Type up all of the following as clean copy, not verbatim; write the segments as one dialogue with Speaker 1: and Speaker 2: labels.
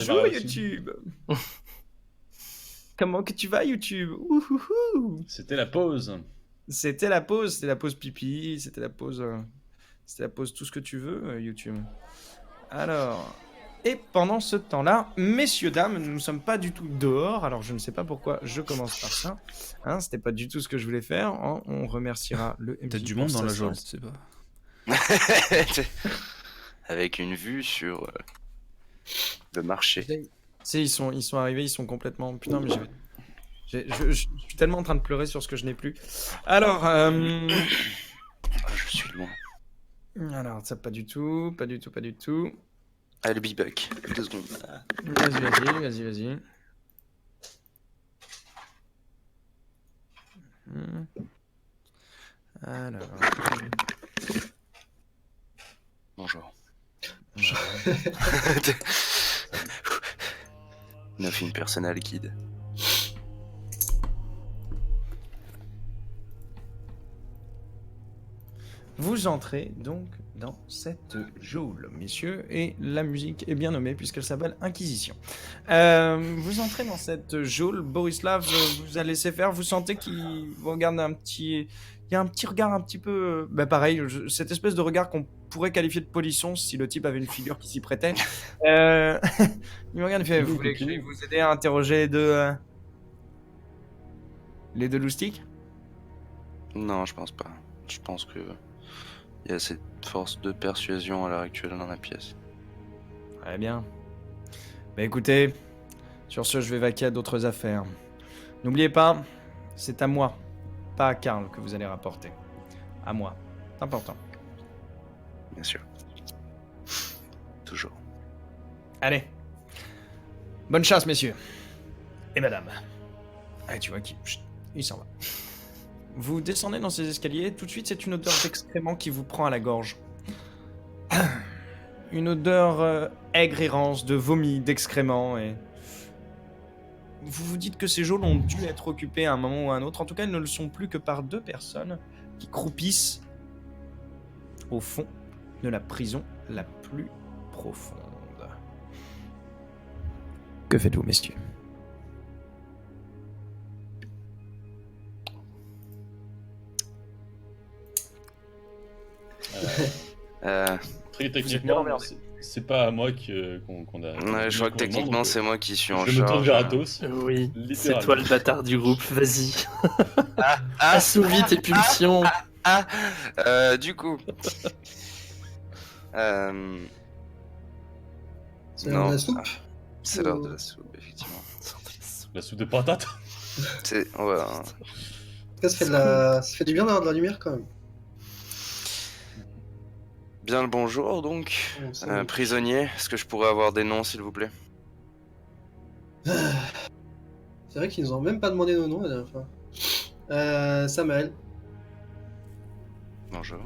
Speaker 1: Bonjour
Speaker 2: aussi.
Speaker 1: YouTube. Comment que tu vas YouTube? Ouhouhou.
Speaker 2: C'était la pause.
Speaker 1: C'était la pause pipi, c'était la pause tout ce que tu veux YouTube. Alors, et pendant ce temps-là, messieurs, dames, nous ne sommes pas du tout dehors, alors je ne sais pas pourquoi je commence par ça. Hein, c'était pas du tout ce que je voulais faire. Hein. On remerciera le
Speaker 3: Peut-être
Speaker 1: MJ
Speaker 3: du
Speaker 1: pour
Speaker 3: monde dans
Speaker 1: sa
Speaker 3: la geôle,
Speaker 1: séance.
Speaker 3: tu sais pas.
Speaker 4: Avec une vue sur le marché.
Speaker 1: Tu sais, ils sont arrivés, ils sont complètement... Putain, mais je suis tellement en train de pleurer sur ce que je n'ai plus. Alors,
Speaker 4: Ah, je suis loin.
Speaker 1: alors, ça pas du tout, pas du tout, pas du tout.
Speaker 4: I'll be back. 2 secondes.
Speaker 1: Vas-y. Alors.
Speaker 4: Bonjour. Nothing personal, kid.
Speaker 1: Vous entrez donc dans cette geôle, messieurs, et la musique est bien nommée puisqu'elle s'appelle Inquisition. Vous entrez dans cette geôle, Borislav vous a laissé faire, vous sentez qu'il vous regarde un petit... Il y a un petit regard un petit peu... Bah pareil, cette espèce de regard qu'on pourrait qualifier de polisson si le type avait une figure qui s'y prêtait. Il me regarde et fait, vous voulez que je vous aider à interroger les deux loustiques?
Speaker 4: Non, je pense pas. Je pense que il y a cette force de persuasion à l'heure actuelle dans la pièce.
Speaker 1: Très bien. Bah écoutez, sur ce, je vais vaquer à d'autres affaires. N'oubliez pas, c'est à moi, pas à Karl, que vous allez rapporter. À moi. C'est important.
Speaker 4: Bien sûr. Toujours.
Speaker 1: Allez. Bonne chasse, messieurs. Et madame. Ah, tu vois qui... Chut, il s'en va. Vous descendez dans ces escaliers, tout de suite, c'est une odeur d'excrément qui vous prend à la gorge. Une odeur aigre et rance, de vomi, d'excréments, et... Vous vous dites que ces geôles ont dû être occupées à un moment ou à un autre. En tout cas, elles ne le sont plus que par 2 personnes qui croupissent au fond de la prison la plus profonde. Que faites-vous, messieurs?
Speaker 2: Très
Speaker 1: bien
Speaker 2: techniquement,
Speaker 1: emmerdé.
Speaker 2: c'est pas à moi qu'on a.
Speaker 4: Ouais, je crois que techniquement, c'est moi qui suis en charge.
Speaker 2: Je me tourne vers Athos.
Speaker 5: Oui, c'est
Speaker 2: Littéralement.
Speaker 5: toi le bâtard du groupe, vas-y.
Speaker 4: Ah,
Speaker 5: Assouvis tes pulsions.
Speaker 4: du coup.
Speaker 6: C'est l'heure de la soupe.
Speaker 4: C'est l'heure de la soupe, effectivement.
Speaker 2: La soupe de patate.
Speaker 4: C'est. Ouais.
Speaker 6: En tout cas, ça fait du bien d'avoir de la lumière quand même.
Speaker 4: Bien le bonjour, donc.
Speaker 6: Bon, ça-
Speaker 4: Prisonnier, est-ce que je pourrais avoir des noms, s'il vous plaît?
Speaker 6: C'est vrai qu'ils nous ont même pas demandé nos noms la dernière fois. Samuel.
Speaker 4: Bonjour.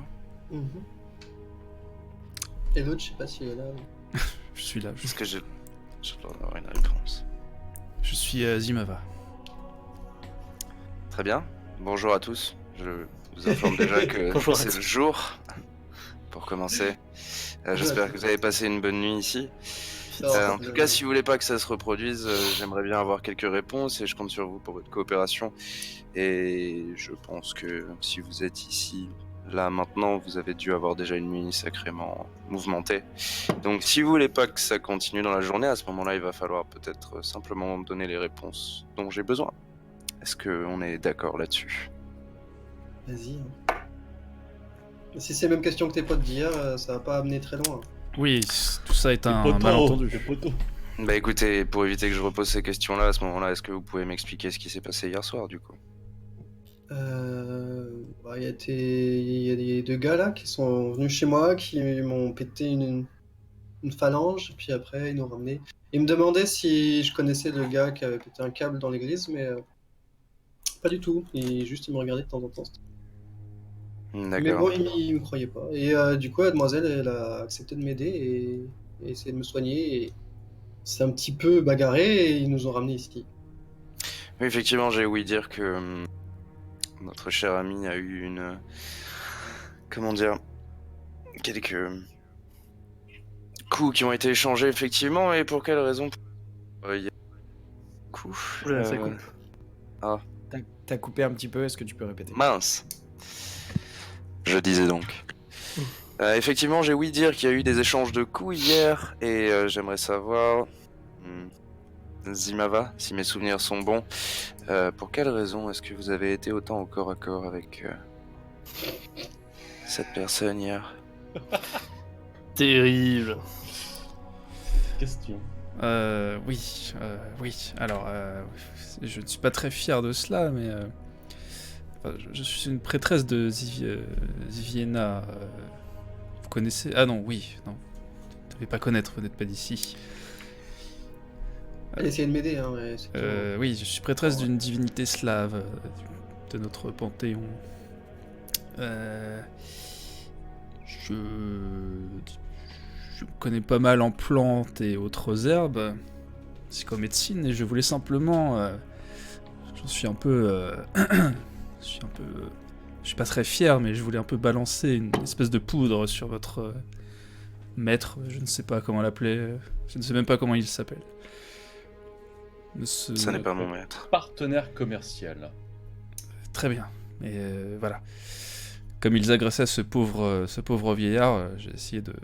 Speaker 6: Mhm. Et l'autre, je sais pas s'il est là.
Speaker 3: Je suis là.
Speaker 4: Est-ce que je dois avoir une réponse?
Speaker 3: Je suis Zimava.
Speaker 4: Très bien. Bonjour à tous. Je vous informe déjà que
Speaker 5: Bonjour à
Speaker 4: c'est
Speaker 5: tous.
Speaker 4: le jour. Pour commencer. J'espère que vous avez passé une bonne nuit ici. En tout cas, si vous voulez pas que ça se reproduise, j'aimerais bien avoir quelques réponses et je compte sur vous pour votre coopération. Et je pense que si vous êtes ici, là maintenant, vous avez dû avoir déjà une nuit sacrément mouvementée. Donc si vous voulez pas que ça continue dans la journée, à ce moment-là, il va falloir peut-être simplement donner les réponses dont j'ai besoin. Est-ce qu'on est d'accord là-dessus?
Speaker 6: Vas-y. Hein. Si c'est les mêmes questions que tes potes d'hier, ça va pas amener très loin.
Speaker 3: Oui, tout ça est un
Speaker 2: Des
Speaker 3: malentendu.
Speaker 2: poteaux.
Speaker 4: Bah écoutez, pour éviter que je repose ces questions-là, à ce moment-là, est-ce que vous pouvez m'expliquer ce qui s'est passé hier soir, du coup?
Speaker 6: Bah, y a des 2 gars là qui sont venus chez moi, qui m'ont pété une phalange, puis après ils nous ont ramené. Ils me demandaient si je connaissais le gars qui avait pété un câble dans l'église, mais pas du tout. Ils me regardaient de temps en temps. Mais
Speaker 4: D'accord.
Speaker 6: bon, ils me croyaient pas. Et du coup, la demoiselle, elle a accepté de m'aider et essayer de me soigner. Et c'est un petit peu bagarré et ils nous ont ramenés ici.
Speaker 4: Oui, effectivement, j'ai ouï dire que notre cher ami a eu une... Comment dire? Quelques coups qui ont été échangés, effectivement, et pour quelle raison? il y a... Coup,
Speaker 5: Oula, ça coupe.
Speaker 1: T'as coupé un petit peu, est-ce que tu peux répéter?
Speaker 4: Mince. Je disais donc. Effectivement, j'ai ouï dire qu'il y a eu des échanges de coups hier, et j'aimerais savoir, Zimava, si mes souvenirs sont bons, pour quelle raison est-ce que vous avez été autant au corps à corps avec cette personne hier?
Speaker 5: Terrible.
Speaker 2: Question.
Speaker 3: Oui. Alors, je ne suis pas très fier de cela, mais enfin, je suis une prêtresse de Ziviena. Vous connaissez? Ah non, oui, non. Vous ne devez pas connaître, vous n'êtes pas d'ici.
Speaker 6: Elle essayait de m'aider, hein, mais c'est tout.
Speaker 3: Oui, je suis prêtresse d'une divinité slave de notre panthéon. Je connais pas mal en plantes et autres herbes, psychomédecine, et je voulais simplement... j'en suis un peu... je suis pas très fier, mais je voulais un peu balancer une espèce de poudre sur votre maître, je ne sais pas comment l'appeler, je ne sais même pas comment il s'appelle.
Speaker 4: Ça n'est pas mon maître.
Speaker 2: Partenaire commercial.
Speaker 3: Très bien, mais voilà. Comme ils agressaient ce pauvre vieillard, j'ai essayé de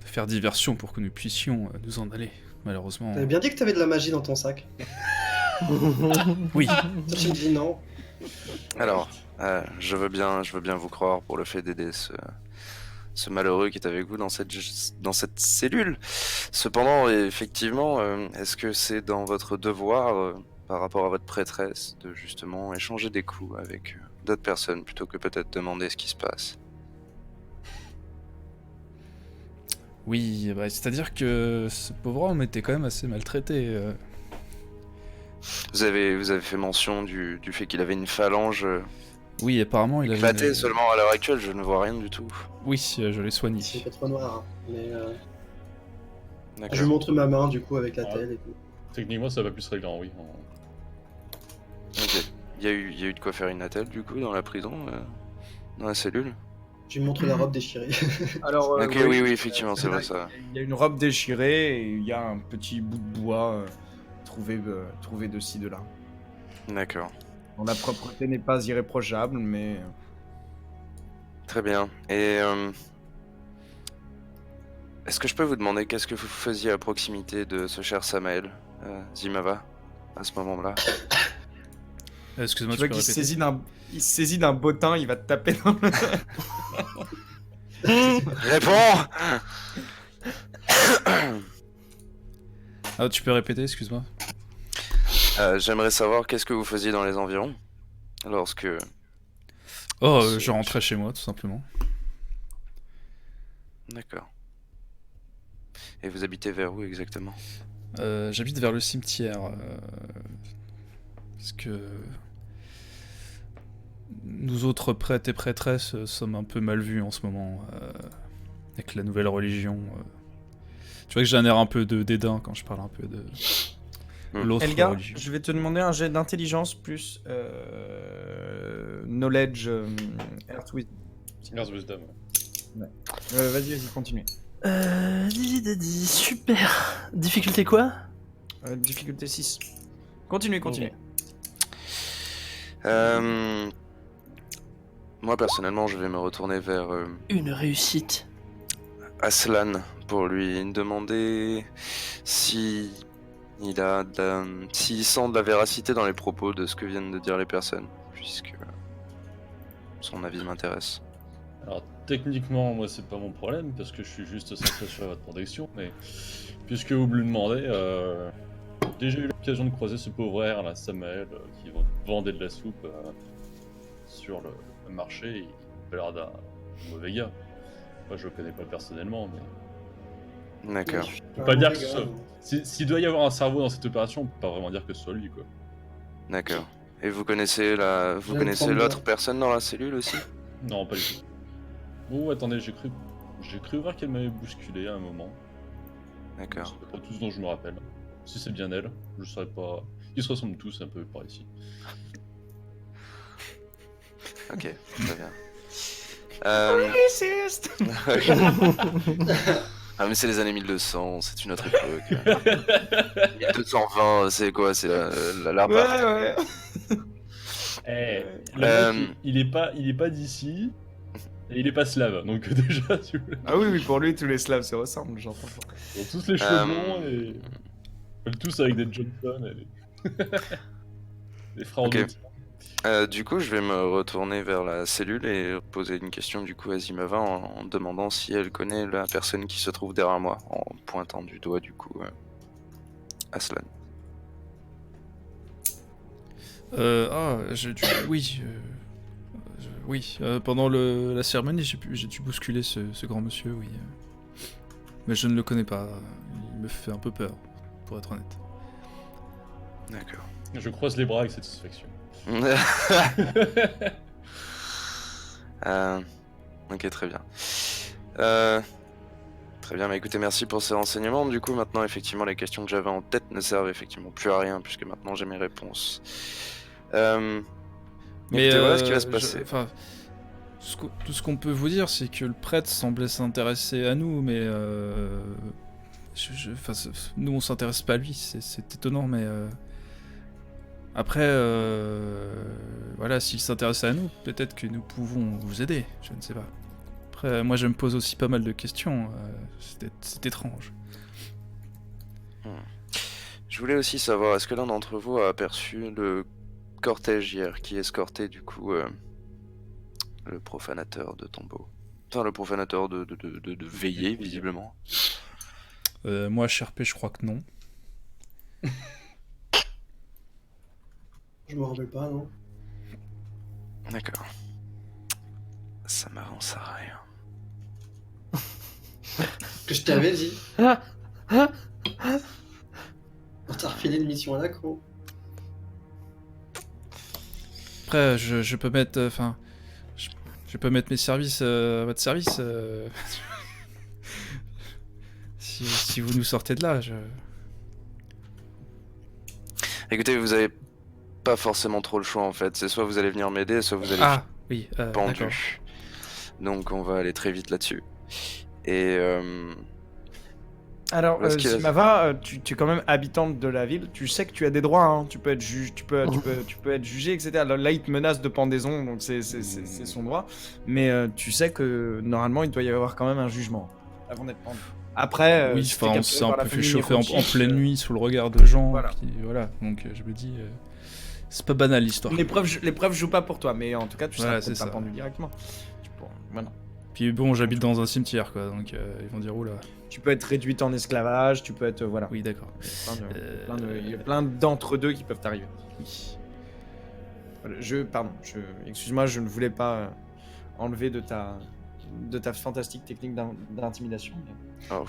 Speaker 3: faire diversion pour que nous puissions nous en aller. Malheureusement...
Speaker 6: T'avais bien dit que t'avais de la magie dans ton sac.
Speaker 3: Oui,
Speaker 6: J'ai dit non.
Speaker 4: Alors, je veux bien vous croire pour le fait d'aider ce malheureux qui est avec vous dans cette cellule. Cependant, effectivement, est-ce que c'est dans votre devoir, par rapport à votre prêtresse, de justement échanger des coups avec d'autres personnes, plutôt que peut-être demander ce qui se passe?
Speaker 3: oui, bah, c'est-à-dire que ce pauvre homme était quand même assez maltraité.
Speaker 4: Vous avez fait mention du fait qu'il avait une phalange
Speaker 3: Oui, apparemment il avait...
Speaker 4: éclatée. Seulement à l'heure actuelle, je ne vois rien du tout.
Speaker 3: Oui, je l'ai soigné.
Speaker 6: C'est pas trop noir, hein, mais
Speaker 4: D'accord.
Speaker 6: je lui montre ma main du coup avec la
Speaker 2: Ouais.
Speaker 6: telle et tout.
Speaker 2: Techniquement, ça va plus se régler en oui.
Speaker 4: Ok. Il y a eu de quoi faire une attelle du coup dans la prison, dans la cellule.
Speaker 6: Je lui montre la robe déchirée.
Speaker 1: Alors,
Speaker 4: Ok, oui, effectivement, c'est vrai ça.
Speaker 1: Il y a une robe déchirée et il y a un petit bout de bois trouvé de ci, de là.
Speaker 4: D'accord.
Speaker 1: Bon, la propreté n'est pas irréprochable, mais...
Speaker 4: Très bien. Et est-ce que je peux vous demander qu'est-ce que vous faisiez à proximité de ce cher Samael, Zimava, à ce moment-là?
Speaker 3: Excuse-moi,
Speaker 1: Tu vois
Speaker 3: tu peux
Speaker 1: qu'il se
Speaker 3: répéter?
Speaker 1: il se saisit d'un bottin, il va te taper dans le...
Speaker 4: Réponds!
Speaker 3: Ah, tu peux répéter, excuse-moi.
Speaker 4: J'aimerais savoir qu'est-ce que vous faisiez dans les environs lorsque...
Speaker 3: Oh,
Speaker 4: C'est-
Speaker 3: je rentrais chez moi, tout simplement.
Speaker 4: D'accord. Et vous habitez vers où exactement?
Speaker 3: J'habite vers le cimetière. Parce que... Nous autres prêtres et prêtresses sommes un peu mal vus en ce moment. Avec la nouvelle religion. Tu vois que j'ai un air un peu de dédain quand je parle un peu de... l'autre
Speaker 1: Elgar,
Speaker 3: religion.
Speaker 1: je vais te demander un jet d'intelligence plus knowledge Earth Wisdom.
Speaker 2: Earth Wisdom.
Speaker 1: Vas-y, continue.
Speaker 5: Super. Difficulté quoi?
Speaker 1: Difficulté 6. Continue.
Speaker 4: Moi personnellement, je vais me retourner vers
Speaker 5: Une réussite.
Speaker 4: Aslan pour lui demander si s'il sent de la véracité dans les propos de ce que viennent de dire les personnes, puisque son avis m'intéresse.
Speaker 2: Alors, techniquement, moi, c'est pas mon problème, parce que je suis juste censé assurer votre protection, mais puisque vous me le demandez, j'ai déjà eu l'occasion de croiser ce pauvre air, là, Samael, qui vendait de la soupe sur le marché, et il a l'air d'un mauvais gars. Moi, je le connais pas personnellement, mais...
Speaker 4: D'accord.
Speaker 2: On peut pas dire que ce soit... S'il doit y avoir un cerveau dans cette opération, on peut pas vraiment dire que ce soit lui, quoi.
Speaker 4: D'accord. Et vous connaissez l'autre personne dans la cellule aussi?
Speaker 2: Non, pas du tout. Oh, attendez, j'ai cru voir qu'elle m'avait bousculé à un moment.
Speaker 4: D'accord.
Speaker 2: C'est pas tout ce dont je me rappelle. Si c'est bien elle, je saurais pas... Ils se ressemblent tous un peu par ici.
Speaker 4: Ok, très bien. Ah mais c'est les années 1200, c'est une autre époque. 1220, c'est quoi? C'est la
Speaker 1: Ouais.
Speaker 2: Eh, le
Speaker 4: Euh,
Speaker 2: mec, il est pas d'ici, et il est pas slave, donc déjà, tu vois,
Speaker 1: Ah oui, pour lui, tous les Slaves se ressemblent, j'entends.
Speaker 2: ils ont tous les cheveux blonds et ils veulent tous avec des Johnson et des frères
Speaker 4: Ok.
Speaker 2: Odette.
Speaker 4: Du coup, je vais me retourner vers la cellule et poser une question du coup à Zimava en demandant si elle connaît la personne qui se trouve derrière moi, en pointant du doigt du coup Aslan.
Speaker 3: Oui. Oui, pendant la cérémonie, j'ai dû bousculer ce grand monsieur, oui. Mais je ne le connais pas. Il me fait un peu peur, pour être honnête.
Speaker 4: D'accord.
Speaker 2: Je croise les bras avec satisfaction.
Speaker 4: Ok, très bien. Très bien, mais écoutez, merci pour ces renseignements. Du coup, maintenant, effectivement, les questions que j'avais en tête ne servent effectivement plus à rien, puisque maintenant j'ai mes réponses. Écoutez, voilà ce qui va se passer.
Speaker 3: Tout ce qu'on peut vous dire, c'est que le prêtre semblait s'intéresser à nous, mais nous on s'intéresse pas à lui, c'est étonnant, mais après, voilà, s'il s'intéresse à nous, peut-être que nous pouvons vous aider, je ne sais pas. Après, moi je me pose aussi pas mal de questions, c'est étrange.
Speaker 4: Je voulais aussi savoir, est-ce que l'un d'entre vous a aperçu le cortège hier qui escortait du coup le profanateur de tombeau? Enfin, le profanateur de veillée, visiblement.
Speaker 3: Moi, Sherpé, je crois que non.
Speaker 6: Je me rappelle pas, non.
Speaker 4: D'accord. Ça m'avance à rien.
Speaker 6: Que je t'avais dit. On t'a refilé une mission à la con.
Speaker 3: Après, je peux mettre, je peux mettre mes services à votre service. Si vous nous sortez de là,
Speaker 4: Écoutez, vous avez pas forcément trop le choix en fait. C'est soit vous allez venir m'aider, soit vous allez
Speaker 3: Ah, oui,
Speaker 4: finir
Speaker 3: d'accord.
Speaker 4: pendu. Donc on va aller très vite là-dessus. Et
Speaker 1: Alors,
Speaker 4: Parce qu'il a-
Speaker 1: Zimava, tu es quand même habitante de la ville. Tu sais que tu as des droits. Hein. Tu peux être juge, tu peux être jugé, etc. Là, il te menace de pendaison, donc c'est son droit. Mais tu sais que normalement, il doit y avoir quand même un jugement avant d'être pendu. Après,
Speaker 3: Oui,
Speaker 1: si t'es
Speaker 3: on
Speaker 1: capturé
Speaker 3: s'est un
Speaker 1: par la
Speaker 3: peu fait
Speaker 1: famille
Speaker 3: chauffer en
Speaker 1: Rothschild,
Speaker 3: pleine nuit sous le regard de gens.
Speaker 1: voilà.
Speaker 3: Puis voilà, donc je me dis, c'est pas banal l'histoire.
Speaker 1: Les preuves jouent pas pour toi, mais en tout cas, tu seras
Speaker 3: Voilà,
Speaker 1: peut-être
Speaker 3: c'est
Speaker 1: pas
Speaker 3: ça.
Speaker 1: pendu directement. Voilà.
Speaker 3: Puis bon, j'habite dans un cimetière, quoi, donc ils vont dire, oula.
Speaker 1: Tu peux être réduite en esclavage, tu peux être voilà.
Speaker 3: Oui, d'accord.
Speaker 1: Il y a plein d'entre-deux qui peuvent arriver.
Speaker 3: Oui.
Speaker 1: Voilà, excuse-moi, je ne voulais pas enlever de ta fantastique technique d'intimidation.
Speaker 4: oh,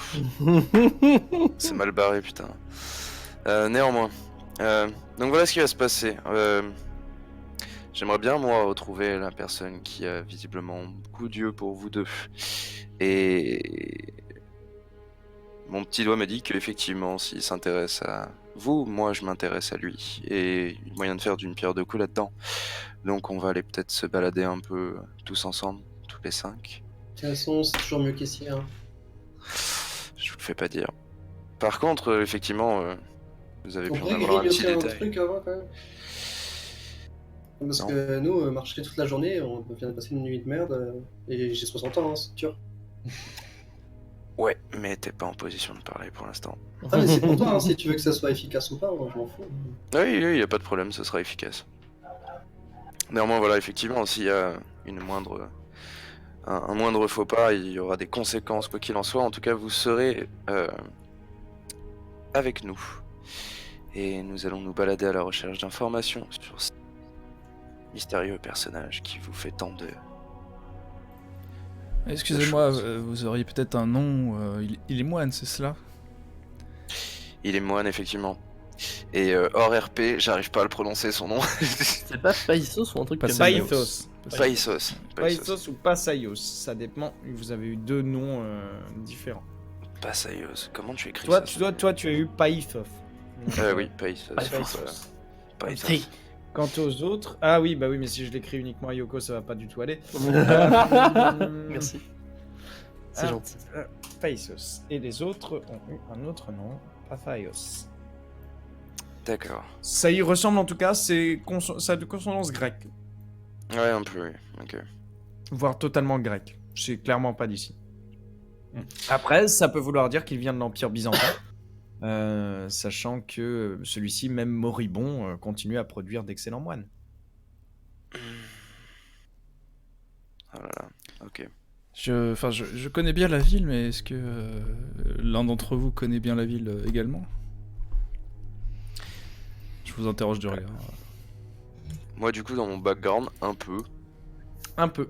Speaker 4: c'est mal barré, putain. Néanmoins, donc voilà ce qui va se passer. J'aimerais bien moi retrouver la personne qui a visiblement beaucoup d'yeux pour vous deux. Et mon petit doigt me dit qu'effectivement, s'il s'intéresse à vous, moi je m'intéresse à lui. Et il y a moyen de faire d'une pierre deux coups là-dedans. Donc on va aller peut-être se balader un peu tous ensemble, tous les 5.
Speaker 6: De toute façon, c'est toujours mieux qu'ici. Hein.
Speaker 4: Je vous le fais pas dire. Par contre, effectivement, vous avez
Speaker 6: On
Speaker 4: pu en
Speaker 6: pourrait
Speaker 4: avoir un petit
Speaker 6: grignoter un
Speaker 4: détail.
Speaker 6: truc avant quand même. Parce
Speaker 4: Non.
Speaker 6: que nous, marcher toute la journée, on vient de passer une nuit de merde, et j'ai 60 ans, hein, c'est sûr.
Speaker 4: Ouais, mais t'es pas en position de parler pour l'instant.
Speaker 6: Ah, mais c'est pour toi, hein, si tu veux que ça soit efficace ou pas, moi, je m'en fous.
Speaker 4: Oui, y a pas de problème, ce sera efficace. Néanmoins, voilà, effectivement, s'il y a un moindre faux pas, il y aura des conséquences, quoi qu'il en soit. En tout cas, vous serez avec nous. Et nous allons nous balader à la recherche d'informations sur ce mystérieux personnage qui vous fait tant de...
Speaker 3: Excusez-moi, vous auriez peut-être un nom. Il est moine, c'est cela?
Speaker 4: Il est moine, effectivement. Et hors RP, j'arrive pas à le prononcer son nom.
Speaker 5: C'est pas Països ou un truc comme ça?
Speaker 1: Païthos.
Speaker 4: Països.
Speaker 1: Païthos ou Passaios, ça dépend. Vous avez eu deux noms différents.
Speaker 4: Passaios. Comment tu écris
Speaker 1: Toi,
Speaker 4: ça
Speaker 1: tu as eu Païthos.
Speaker 4: Oui, Països.
Speaker 1: Païthos.
Speaker 4: Països.
Speaker 1: Quant aux autres, ah oui, bah oui, mais si je l'écris uniquement à Yoko, ça va pas du tout aller.
Speaker 5: Merci. C'est
Speaker 1: Ah,
Speaker 5: gentil.
Speaker 1: Països. Et les autres ont eu un autre nom, Pathaios.
Speaker 4: D'accord.
Speaker 1: Ça y ressemble en tout cas, ça a de consonance grecque,
Speaker 4: Ouais, un peu, oui. Ok.
Speaker 1: voire totalement grecque. C'est clairement pas d'ici.
Speaker 2: Mm.
Speaker 1: Après, ça peut vouloir dire qu'il vient de l'Empire byzantin, sachant que celui-ci, même moribond, continue à produire d'excellents moines.
Speaker 4: Oh là là. Ok.
Speaker 3: Je connais bien la ville, mais est-ce que l'un d'entre vous connaît bien la ville également? Je vous interroge de regard.
Speaker 4: Moi, du coup, dans mon background, un peu.
Speaker 1: Un peu.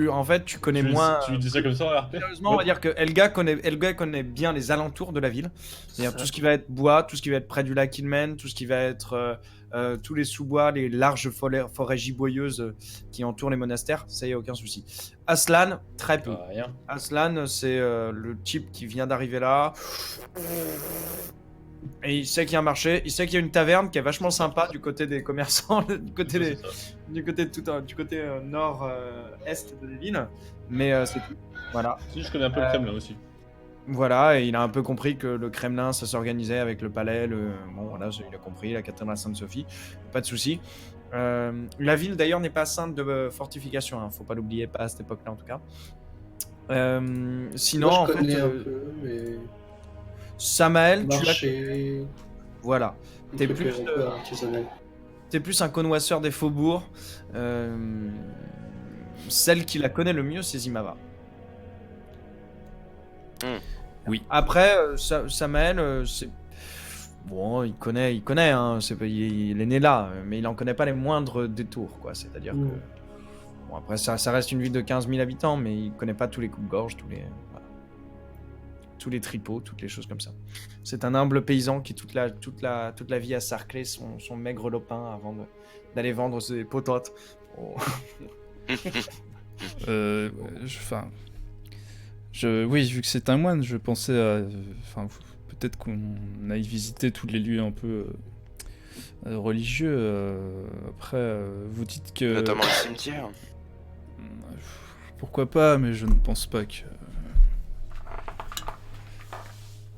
Speaker 1: En fait, tu connais moins.
Speaker 2: Tu dis ça comme ça, RP?
Speaker 1: Sérieusement, on va dire que Elga connaît bien les alentours de la ville. C'est-à-dire tout ce qui va être bois, tout ce qui va être près du lac Ilmen, tout ce qui va être tous les sous-bois, les larges forêts giboyeuses qui entourent les monastères, ça y a aucun souci. Aslan, très peu.
Speaker 2: Rien.
Speaker 1: Aslan, c'est le type qui vient d'arriver là. Et il sait qu'il y a un marché, il sait qu'il y a une taverne qui est vachement sympa du côté des commerçants, du côté nord-est de la ville. Mais c'est tout. Voilà.
Speaker 2: Si, je connais un peu le Kremlin aussi.
Speaker 1: Voilà, et il a un peu compris que le Kremlin, ça s'organisait avec le palais. Bon, voilà, il a compris, la cathédrale Sainte-Sophie, pas de souci. La ville, d'ailleurs, n'est pas ceinte de fortifications, hein. Faut pas l'oublier, pas à cette époque-là en tout cas. Sinon,
Speaker 6: Moi,
Speaker 1: en
Speaker 6: je connais
Speaker 1: fait,
Speaker 6: un peu, mais...
Speaker 1: Samael,
Speaker 6: Marché...
Speaker 1: voilà. T'es
Speaker 6: trucs
Speaker 1: plus,
Speaker 6: un peu artisanal.
Speaker 1: T'es plus un connoisseur des faubourgs. Celle qui la connaît le mieux, c'est Zimava.
Speaker 3: Oui.
Speaker 1: Après, Samael, c'est... Bon, il connaît, hein, il est né là, mais il en connaît pas les moindres détours, quoi. C'est-à-dire que... Bon, après, ça reste une ville de 15 000 habitants, mais il connaît pas tous les coups-gorge, tous les tripots, toutes les choses comme ça. C'est un humble paysan qui toute la vie a sarclé son maigre lopin avant d'aller vendre ses pototes. Oh.
Speaker 3: Oui, vu que c'est un moine, je pensais à... peut-être qu'on aille visiter tous les lieux un peu religieux. Après, vous dites que...
Speaker 4: Notamment le cimetière.
Speaker 3: Pourquoi pas, mais je ne pense pas que...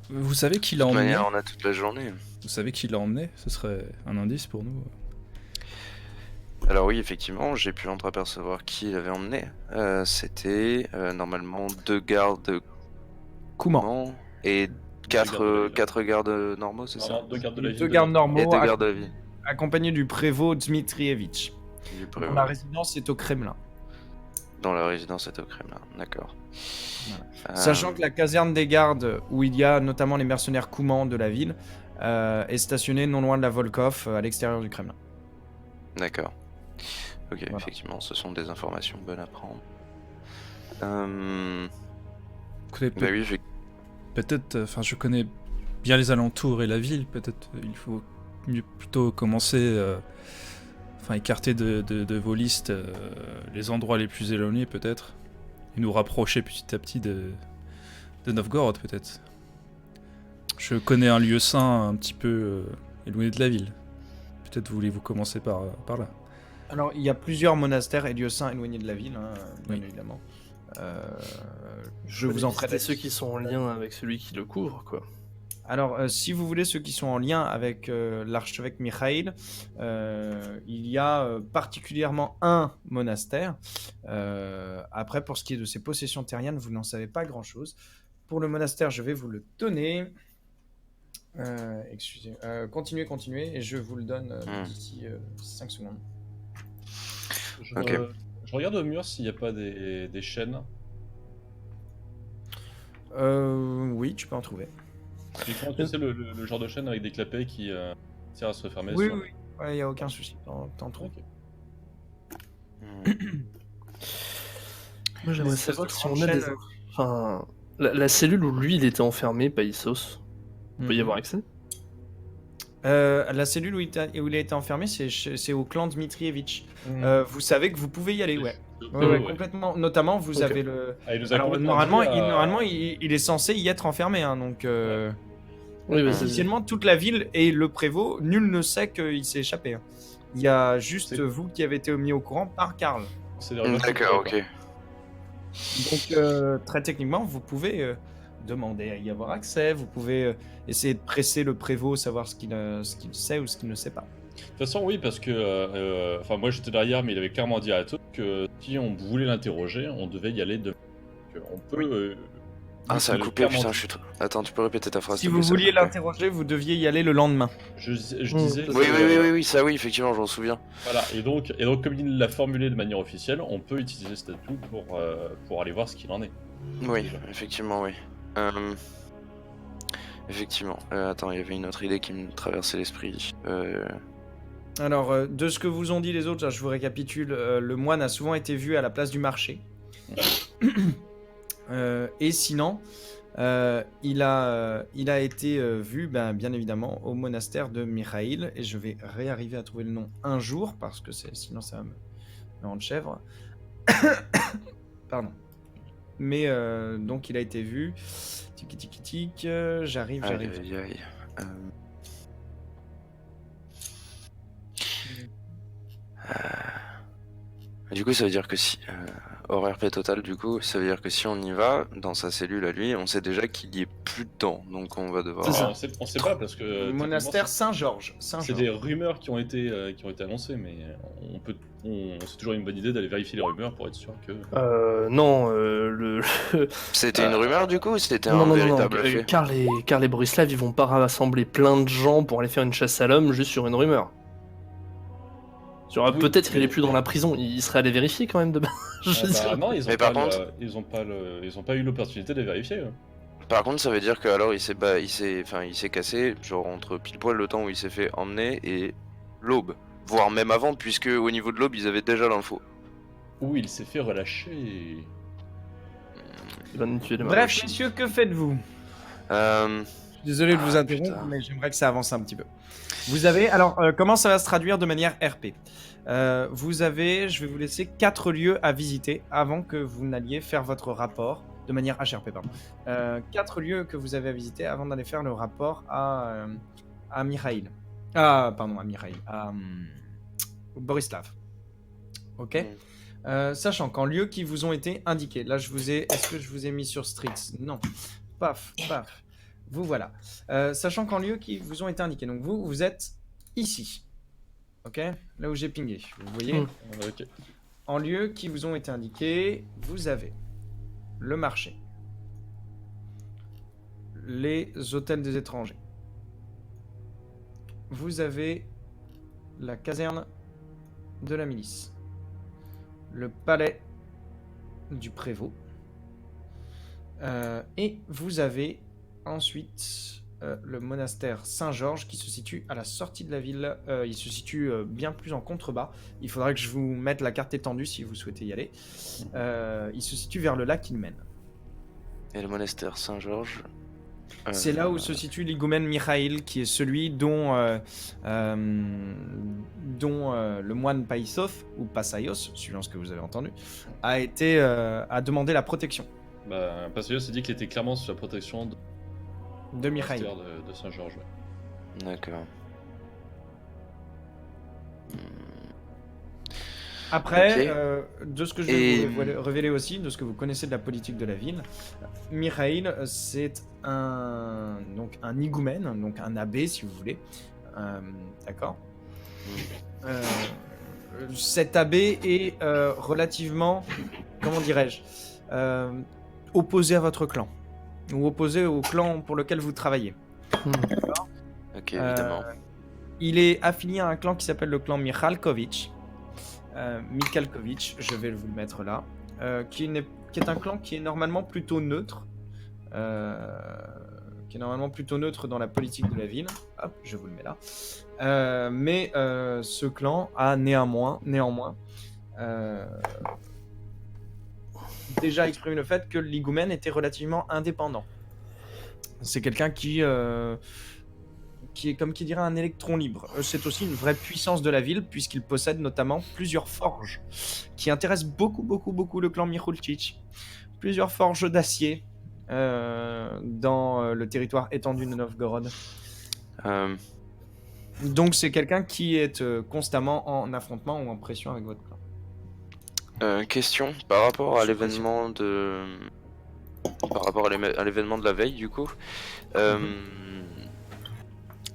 Speaker 3: Vous savez qui l'a
Speaker 4: De toute
Speaker 3: emmené?
Speaker 4: manière, on a toute la journée.
Speaker 3: Vous savez qui l'a emmené? Ce serait un indice pour nous.
Speaker 4: Alors oui, effectivement, j'ai pu entreapercevoir qui l'avait emmené. C'était normalement 2 gardes
Speaker 1: Comment
Speaker 4: et 4 gardes normaux, c'est ça?
Speaker 2: Non, 2 gardes de la ville.
Speaker 1: 2 gardes
Speaker 4: Et
Speaker 1: normaux,
Speaker 4: 2 gardes de la vie.
Speaker 1: accompagnés du prévôt Dmitrievitch.
Speaker 4: Du prévôt.
Speaker 1: La résidence est au Kremlin.
Speaker 4: Dans la résidence est au Kremlin, d'accord.
Speaker 1: Sachant que la caserne des gardes, où il y a notamment les mercenaires Kouman de la ville, est stationnée non loin de la Volkov, à l'extérieur du Kremlin.
Speaker 4: D'accord. Ok,
Speaker 1: Voilà.
Speaker 4: effectivement, ce sont des informations bonnes à prendre.
Speaker 3: Écoutez,
Speaker 4: Bah oui,
Speaker 3: peut-être, je connais bien les alentours et la ville, peut-être il faut plutôt commencer, écarter de vos listes les endroits les plus éloignés peut-être, et nous rapprocher petit à petit de Novgorod peut-être. Je connais un lieu saint un petit peu éloigné de la ville. Peut-être voulez-vous commencer par là.
Speaker 1: Alors, il y a plusieurs monastères et lieux saints éloignés de la ville, hein, bien
Speaker 3: Oui.
Speaker 1: évidemment. Je vous en ferai
Speaker 5: C'est ceux qui sont en lien avec celui qui le couvre, quoi.
Speaker 1: Alors, si vous voulez ceux qui sont en lien avec l'archevêque Mikhail, il y a particulièrement un monastère. Après, pour ce qui est de ses possessions terriennes, vous n'en savez pas grand-chose. Pour le monastère, je vais vous le donner. Excusez. Continuez, et je vous le donne d'ici 5 secondes.
Speaker 4: Ok.
Speaker 2: Je regarde au mur s'il n'y a pas des chaînes.
Speaker 1: Oui, tu peux en trouver.
Speaker 2: Et quand tu sais le genre de chaîne avec des clapets qui sert à se refermer.
Speaker 1: Oui,
Speaker 2: sur-
Speaker 1: oui, il n'y a aucun souci. T'en trouves.
Speaker 2: Ok.
Speaker 5: Moi, j'aimerais
Speaker 1: Les
Speaker 5: savoir
Speaker 1: espèces
Speaker 5: si
Speaker 1: de
Speaker 5: on a des...
Speaker 1: chaînes,
Speaker 5: Enfin, la cellule où lui, il était enfermé, Països, on peut y avoir accès?
Speaker 1: La cellule où il a été enfermé, c'est au clan Dmitrievitch. Vous savez que vous pouvez y aller, ouais. Ouais, complètement. Notamment, vous
Speaker 5: Ok.
Speaker 1: avez le.
Speaker 2: Ah, il nous a
Speaker 1: Alors,
Speaker 2: complètement
Speaker 1: normalement,
Speaker 2: dit,
Speaker 1: il est censé y être enfermé, hein, donc.
Speaker 5: Oui, bah, c'est...
Speaker 1: Officiellement, toute la ville et le prévôt, nul ne sait qu'il s'est échappé. Il y a juste
Speaker 2: C'est-
Speaker 1: vous qui avez été mis au courant par Karl.
Speaker 2: c'est des relations
Speaker 4: D'accord,
Speaker 2: quoi.
Speaker 4: ok.
Speaker 1: Donc, très techniquement, vous pouvez demander à y avoir accès, vous pouvez essayer de presser le prévôt, savoir ce qu'il sait ou ce qu'il ne sait pas.
Speaker 2: De toute façon, oui, parce que enfin, moi j'étais derrière, mais il avait clairement dit à tous que si on voulait l'interroger, on devait y aller demain. On peut.
Speaker 4: Ah, ça a
Speaker 2: il avait
Speaker 4: coupé,
Speaker 2: clairement
Speaker 4: putain,
Speaker 2: dit-
Speaker 4: je suis trop... Attends, tu peux répéter ta phrase
Speaker 1: Si
Speaker 4: s'il te
Speaker 1: vous
Speaker 4: plaît, ça a
Speaker 1: vouliez
Speaker 4: coupé.
Speaker 1: l'interroger, vous deviez y aller le lendemain.
Speaker 2: Je
Speaker 5: Mm.
Speaker 2: disais.
Speaker 4: Oui,
Speaker 2: que,
Speaker 4: oui, ça oui, effectivement, je m'en souviens.
Speaker 2: Voilà, et donc comme il l'a formulé de manière officielle, on peut utiliser cet atout pour aller voir ce qu'il en est.
Speaker 4: Oui,
Speaker 2: Déjà.
Speaker 4: effectivement, oui. Effectivement. Attends, il y avait une autre idée qui me traversait l'esprit.
Speaker 1: Alors, de ce que vous ont dit les autres, là, je vous récapitule, le moine a souvent été vu à la place du marché. Et sinon, il a été vu, bien évidemment, au monastère de Mikhail. Et je vais réarriver à trouver le nom un jour, parce que sinon ça va me rendre chèvre. Pardon. Mais donc il a été vu. Tiki tiki tic. J'arrive.
Speaker 4: Aïe, aïe, aïe. Du coup, ça veut dire que si... horaire paix total, du coup, ça veut dire que si on y va, dans sa cellule à lui, on sait déjà qu'il y est plus dedans. Donc on va devoir...
Speaker 1: C'est ça.
Speaker 2: On sait pas parce que.
Speaker 1: Monastère
Speaker 2: techniquement,
Speaker 1: Saint-Georges.
Speaker 2: c'est des rumeurs qui ont été annoncées, mais c'est toujours une bonne idée d'aller vérifier les rumeurs pour être sûr que.
Speaker 5: Non,
Speaker 4: C'était une rumeur, du coup, ou c'était
Speaker 5: non,
Speaker 4: un
Speaker 5: non, non,
Speaker 4: véritable
Speaker 5: non.
Speaker 4: fait?
Speaker 5: Karl et Borislav, ils vont pas rassembler plein de gens pour aller faire une chasse à l'homme juste sur une rumeur.
Speaker 2: Oui,
Speaker 5: Peut-être qu'il
Speaker 2: mais-
Speaker 5: est plus dans la prison, il serait allé vérifier quand même de base. Je veux dire.
Speaker 2: Non, ils
Speaker 4: Mais
Speaker 2: ont
Speaker 4: par
Speaker 2: pas,
Speaker 4: contre-
Speaker 2: ils ont pas eu l'opportunité de vérifier. Eux.
Speaker 4: Par contre, ça veut dire que alors il s'est cassé, genre entre pile poil le temps où il s'est fait emmener et l'aube. Voire même avant, puisque au niveau de l'aube, ils avaient déjà l'info.
Speaker 2: Où il s'est fait relâcher.
Speaker 5: Il va nous tuer les
Speaker 1: Bref,
Speaker 5: Marochi.
Speaker 1: messieurs, que faites-vous?
Speaker 4: Euh...
Speaker 1: Je suis désolé de vous
Speaker 4: Ah,
Speaker 1: interrompre,
Speaker 4: putain.
Speaker 1: mais j'aimerais que ça avance un petit peu. Vous avez, alors, comment ça va se traduire de manière RP? Vous avez, je vais vous laisser 4 lieux à visiter avant que vous n'alliez faire votre rapport, de manière HRP, pardon. 4 lieux que vous avez à visiter avant d'aller faire le rapport à Mikhail. Ah, pardon, à Mikhail. À Borislav. Ok? Sachant qu'en lieux qui vous ont été indiqués, là je vous ai, est-ce que je vous ai mis sur Streets? Non. Paf, paf. Vous voilà. Sachant qu'en lieux qui vous ont été indiqués, donc vous êtes ici. Ok? Là où j'ai pingé. Vous voyez?
Speaker 2: Ok.
Speaker 1: En lieux qui vous ont été indiqués, vous avez le marché, les hôtels des étrangers, vous avez la caserne de la milice, le palais du prévôt, et vous avez ensuite le monastère Saint-Georges qui se situe à la sortie de la ville. Il se situe bien plus en contrebas. Il faudra que je vous mette la carte étendue si vous souhaitez y aller. Il se situe vers le lac Ilmen.
Speaker 4: Et le monastère Saint-Georges.
Speaker 1: C'est là où se situe l'higoumène Mikhail, qui est celui dont le moine Païsov, ou Passaios, suivant ce que vous avez entendu, a demandé la protection
Speaker 2: Parce que s'est dit qu'il était clairement sous la protection
Speaker 1: de Mikhail.
Speaker 2: de Saint-Georges. Ouais.
Speaker 4: D'accord.
Speaker 1: Après,
Speaker 4: Ok.
Speaker 1: de ce que je
Speaker 4: Et-
Speaker 1: vais vous révéler aussi, de ce que vous connaissez de la politique de la ville, Mikhail, c'est un higoumène, donc un abbé si vous voulez. D'accord. Cet abbé est relativement, comment dirais-je, opposé à votre clan, ou opposé au clan pour lequel vous travaillez.
Speaker 4: Ok, évidemment.
Speaker 1: Il est affilié à un clan qui s'appelle le clan Michalkovitch. Michalkovitch, je vais vous le mettre là, qui est un clan qui est normalement plutôt neutre, dans la politique de la ville. Hop, je vous le mets là. Mais ce clan a néanmoins, déjà exprimé le fait que l'higoumène était relativement indépendant. C'est quelqu'un qui est, comme qui dirait, un électron libre. C'est aussi une vraie puissance de la ville, puisqu'il possède notamment plusieurs forges, qui intéressent beaucoup le clan Mikhulchich. Plusieurs forges d'acier dans le territoire étendu de Novgorod. Donc c'est quelqu'un qui est constamment en affrontement ou en pression avec votre clan.
Speaker 4: Question par rapport à l'événement de la veille du coup.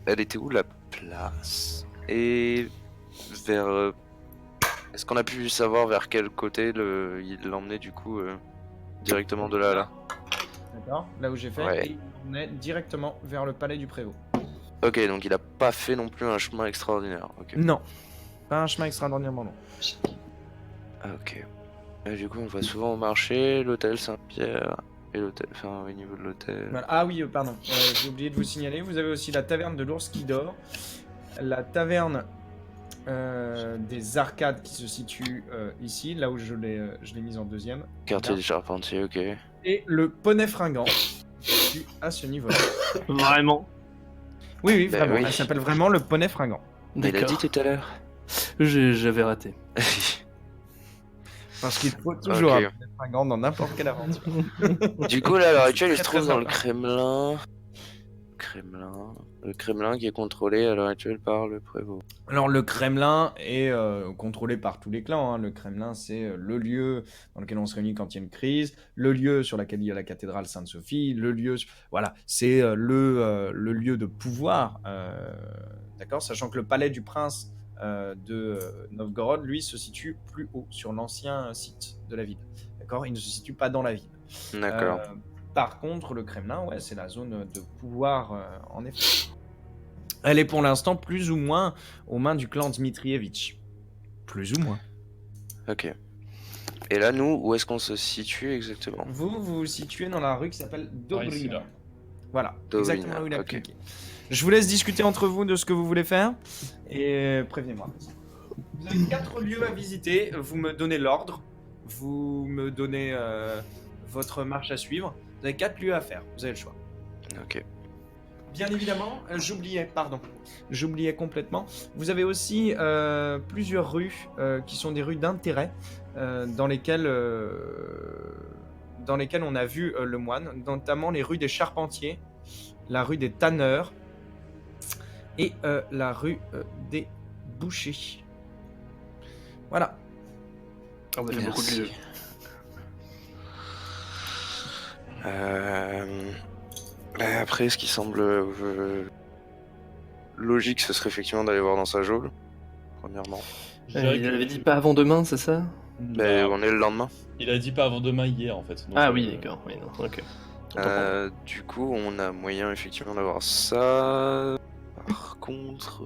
Speaker 4: Elle était où la place? Et vers est-ce qu'on a pu savoir vers quel côté il l'emmenait du coup directement de là à là?
Speaker 1: D'accord. Là où j'ai fait,
Speaker 4: Ouais.
Speaker 1: et on est directement vers le palais du prévôt.
Speaker 4: Ok, donc il a pas fait non plus un chemin extraordinaire. Ok.
Speaker 1: Non, pas un chemin extraordinairement long.
Speaker 4: Ok. Et du coup, on va souvent au marché, l'hôtel Saint-Pierre et l'hôtel. Enfin, au niveau de l'hôtel.
Speaker 1: Voilà. Ah oui, pardon, j'ai oublié de vous signaler, vous avez aussi la taverne de l'ours qui dort, la taverne des arcades qui se situe ici, là où je l'ai mise en deuxième.
Speaker 4: Quartier
Speaker 1: Là.
Speaker 4: des Charpentiers, ok.
Speaker 1: Et le poney fringant qui se situe à ce niveau-là.
Speaker 5: Vraiment.
Speaker 1: Oui, oui,
Speaker 4: Bah
Speaker 1: vraiment.
Speaker 4: oui.
Speaker 1: Elle s'appelle vraiment le poney fringant.
Speaker 4: Il a dit
Speaker 5: D'accord.
Speaker 4: tout à l'heure.
Speaker 5: J'avais raté.
Speaker 1: Parce qu'il faut toujours
Speaker 4: Ok.
Speaker 1: un poney fringant dans n'importe quelle aventure.
Speaker 4: Du coup, là, à l'heure actuelle, il se
Speaker 1: Très,
Speaker 4: trouve
Speaker 1: très
Speaker 4: dans le
Speaker 1: sympa.
Speaker 4: Le Kremlin qui est contrôlé à l'heure actuelle par le prévôt.
Speaker 1: Alors le Kremlin est contrôlé par tous les clans, hein. Le Kremlin, c'est le lieu dans lequel on se réunit quand il y a une crise, le lieu sur lequel il y a la cathédrale Sainte-Sophie, le lieu, voilà, c'est le lieu de pouvoir, d'accord, sachant que le palais du prince de Novgorod, lui, se situe plus haut sur l'ancien site de la ville, d'accord, il ne se situe pas dans la ville.
Speaker 4: D'accord.
Speaker 1: Par contre, le Kremlin, ouais, c'est la zone de pouvoir, en effet. Elle est pour l'instant plus ou moins aux mains du clan Dmitrievitch. Plus ou moins.
Speaker 4: Ok. Et là, nous, où est-ce qu'on se situe exactement?
Speaker 1: Vous vous situez dans la rue qui s'appelle Dobrina.
Speaker 2: ici, là.
Speaker 1: Voilà,
Speaker 4: Dobrina,
Speaker 1: exactement là où il a
Speaker 4: ok.
Speaker 1: cliqué. Je vous laisse discuter entre vous de ce que vous voulez faire et prévenez-moi. Vous avez 4 lieux à visiter, vous me donnez l'ordre, vous me donnez votre marche à suivre. Vous avez 4 lieux à faire, vous avez le choix.
Speaker 4: Ok.
Speaker 1: Bien évidemment, j'oubliais complètement. Vous avez aussi plusieurs rues qui sont des rues d'intérêt dans lesquelles on a vu le moine, notamment les rues des Charpentiers, la rue des Tanneurs et la rue des Bouchers. Voilà.
Speaker 5: On a fait beaucoup de
Speaker 4: Merci.
Speaker 5: lieux.
Speaker 4: Après, ce qui semble logique, ce serait effectivement d'aller voir dans sa geôle, premièrement.
Speaker 2: Je dirais
Speaker 5: Il
Speaker 2: que-
Speaker 5: avait dit pas avant demain, c'est ça?
Speaker 4: Mais
Speaker 2: Non,
Speaker 4: on est le lendemain.
Speaker 2: il a dit pas avant demain hier en fait. Donc,
Speaker 5: Ah oui, d'accord. Oui, non, ok. Autant pour moi.
Speaker 4: Du coup, on a moyen effectivement d'avoir ça. Par contre,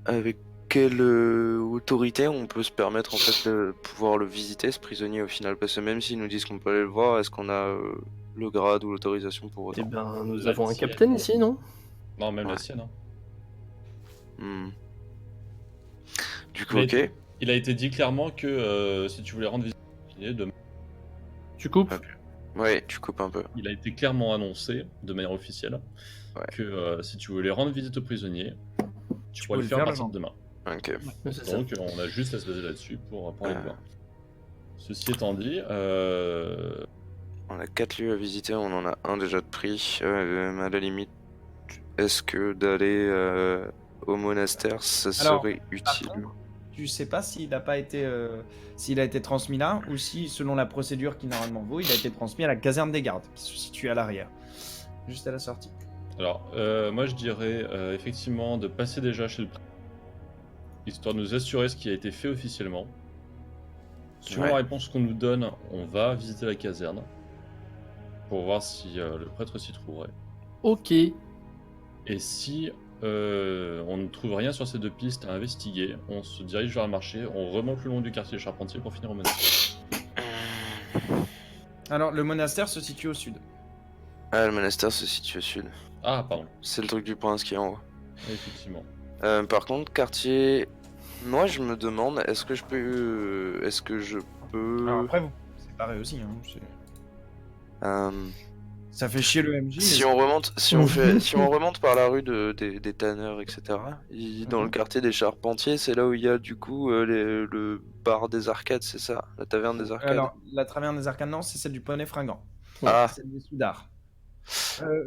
Speaker 4: avec quelle autorité on peut se permettre en fait de pouvoir le visiter, ce prisonnier au final? Parce que même s'ils nous disent qu'on peut aller le voir, est-ce qu'on a le grade ou l'autorisation pour
Speaker 5: Eh
Speaker 4: autant?
Speaker 5: ben, nous
Speaker 2: La
Speaker 5: avons un
Speaker 2: tienne.
Speaker 5: capitaine ici, non?
Speaker 2: Non, même la
Speaker 4: Ouais.
Speaker 2: sienne. Hein.
Speaker 4: Hmm. Du coup,
Speaker 2: Mais
Speaker 4: ok.
Speaker 2: il a été dit clairement que si tu voulais rendre visite demain,
Speaker 5: Tu coupes?
Speaker 4: Ok. Ouais, tu coupes un peu.
Speaker 2: il a été clairement annoncé de manière officielle
Speaker 4: Ouais.
Speaker 2: que si tu voulais rendre visite aux prisonniers, tu pourrais
Speaker 1: peux
Speaker 2: le faire à partir
Speaker 1: le
Speaker 2: de demain.
Speaker 4: Ok.
Speaker 5: C'est ça.
Speaker 2: Donc on a juste à se baser là-dessus pour aller le
Speaker 4: Euh.
Speaker 2: voir. Ceci étant dit,
Speaker 4: On a 4 lieux à visiter, on en a un déjà de pris. À la limite, est-ce que d'aller au monastère, ça
Speaker 1: Alors,
Speaker 4: serait utile?
Speaker 1: contre, tu sais pas s'il a pas été, s'il a été transmis là ou si, selon la procédure qui normalement vaut, il a été transmis à la caserne des gardes qui se situe à l'arrière, juste à la sortie.
Speaker 2: alors moi je dirais effectivement de passer déjà chez le prêtre, histoire de nous assurer ce qui a été fait officiellement. Suivant
Speaker 4: Ouais.
Speaker 2: la réponse qu'on nous donne, on va visiter la caserne pour voir si le prêtre s'y trouverait.
Speaker 5: Ok.
Speaker 2: Et si on ne trouve rien sur ces deux pistes à investiguer, on se dirige vers le marché, on remonte le long du quartier Charpentier pour finir au monastère.
Speaker 1: Alors, le monastère se situe au sud.
Speaker 4: Ah, le monastère se situe au sud.
Speaker 2: Ah, pardon,
Speaker 4: C'est le truc du prince qui est en haut.
Speaker 2: effectivement.
Speaker 4: Par contre, quartier... Moi, je me demande, est-ce que je peux...
Speaker 1: Alors après, vous séparez aussi. Hein,
Speaker 4: Euh,
Speaker 1: ça fait chier le MJ.
Speaker 4: Si
Speaker 1: mais
Speaker 4: on remonte, si on remonte par la rue des tanneurs, etc., dans le quartier des Charpentiers, c'est là où il y a du coup le bar des arcades, c'est ça? La taverne des arcades?
Speaker 1: Alors, la taverne des arcades, non, c'est celle du poney fringant.
Speaker 4: Ah,
Speaker 1: Celle des soudards.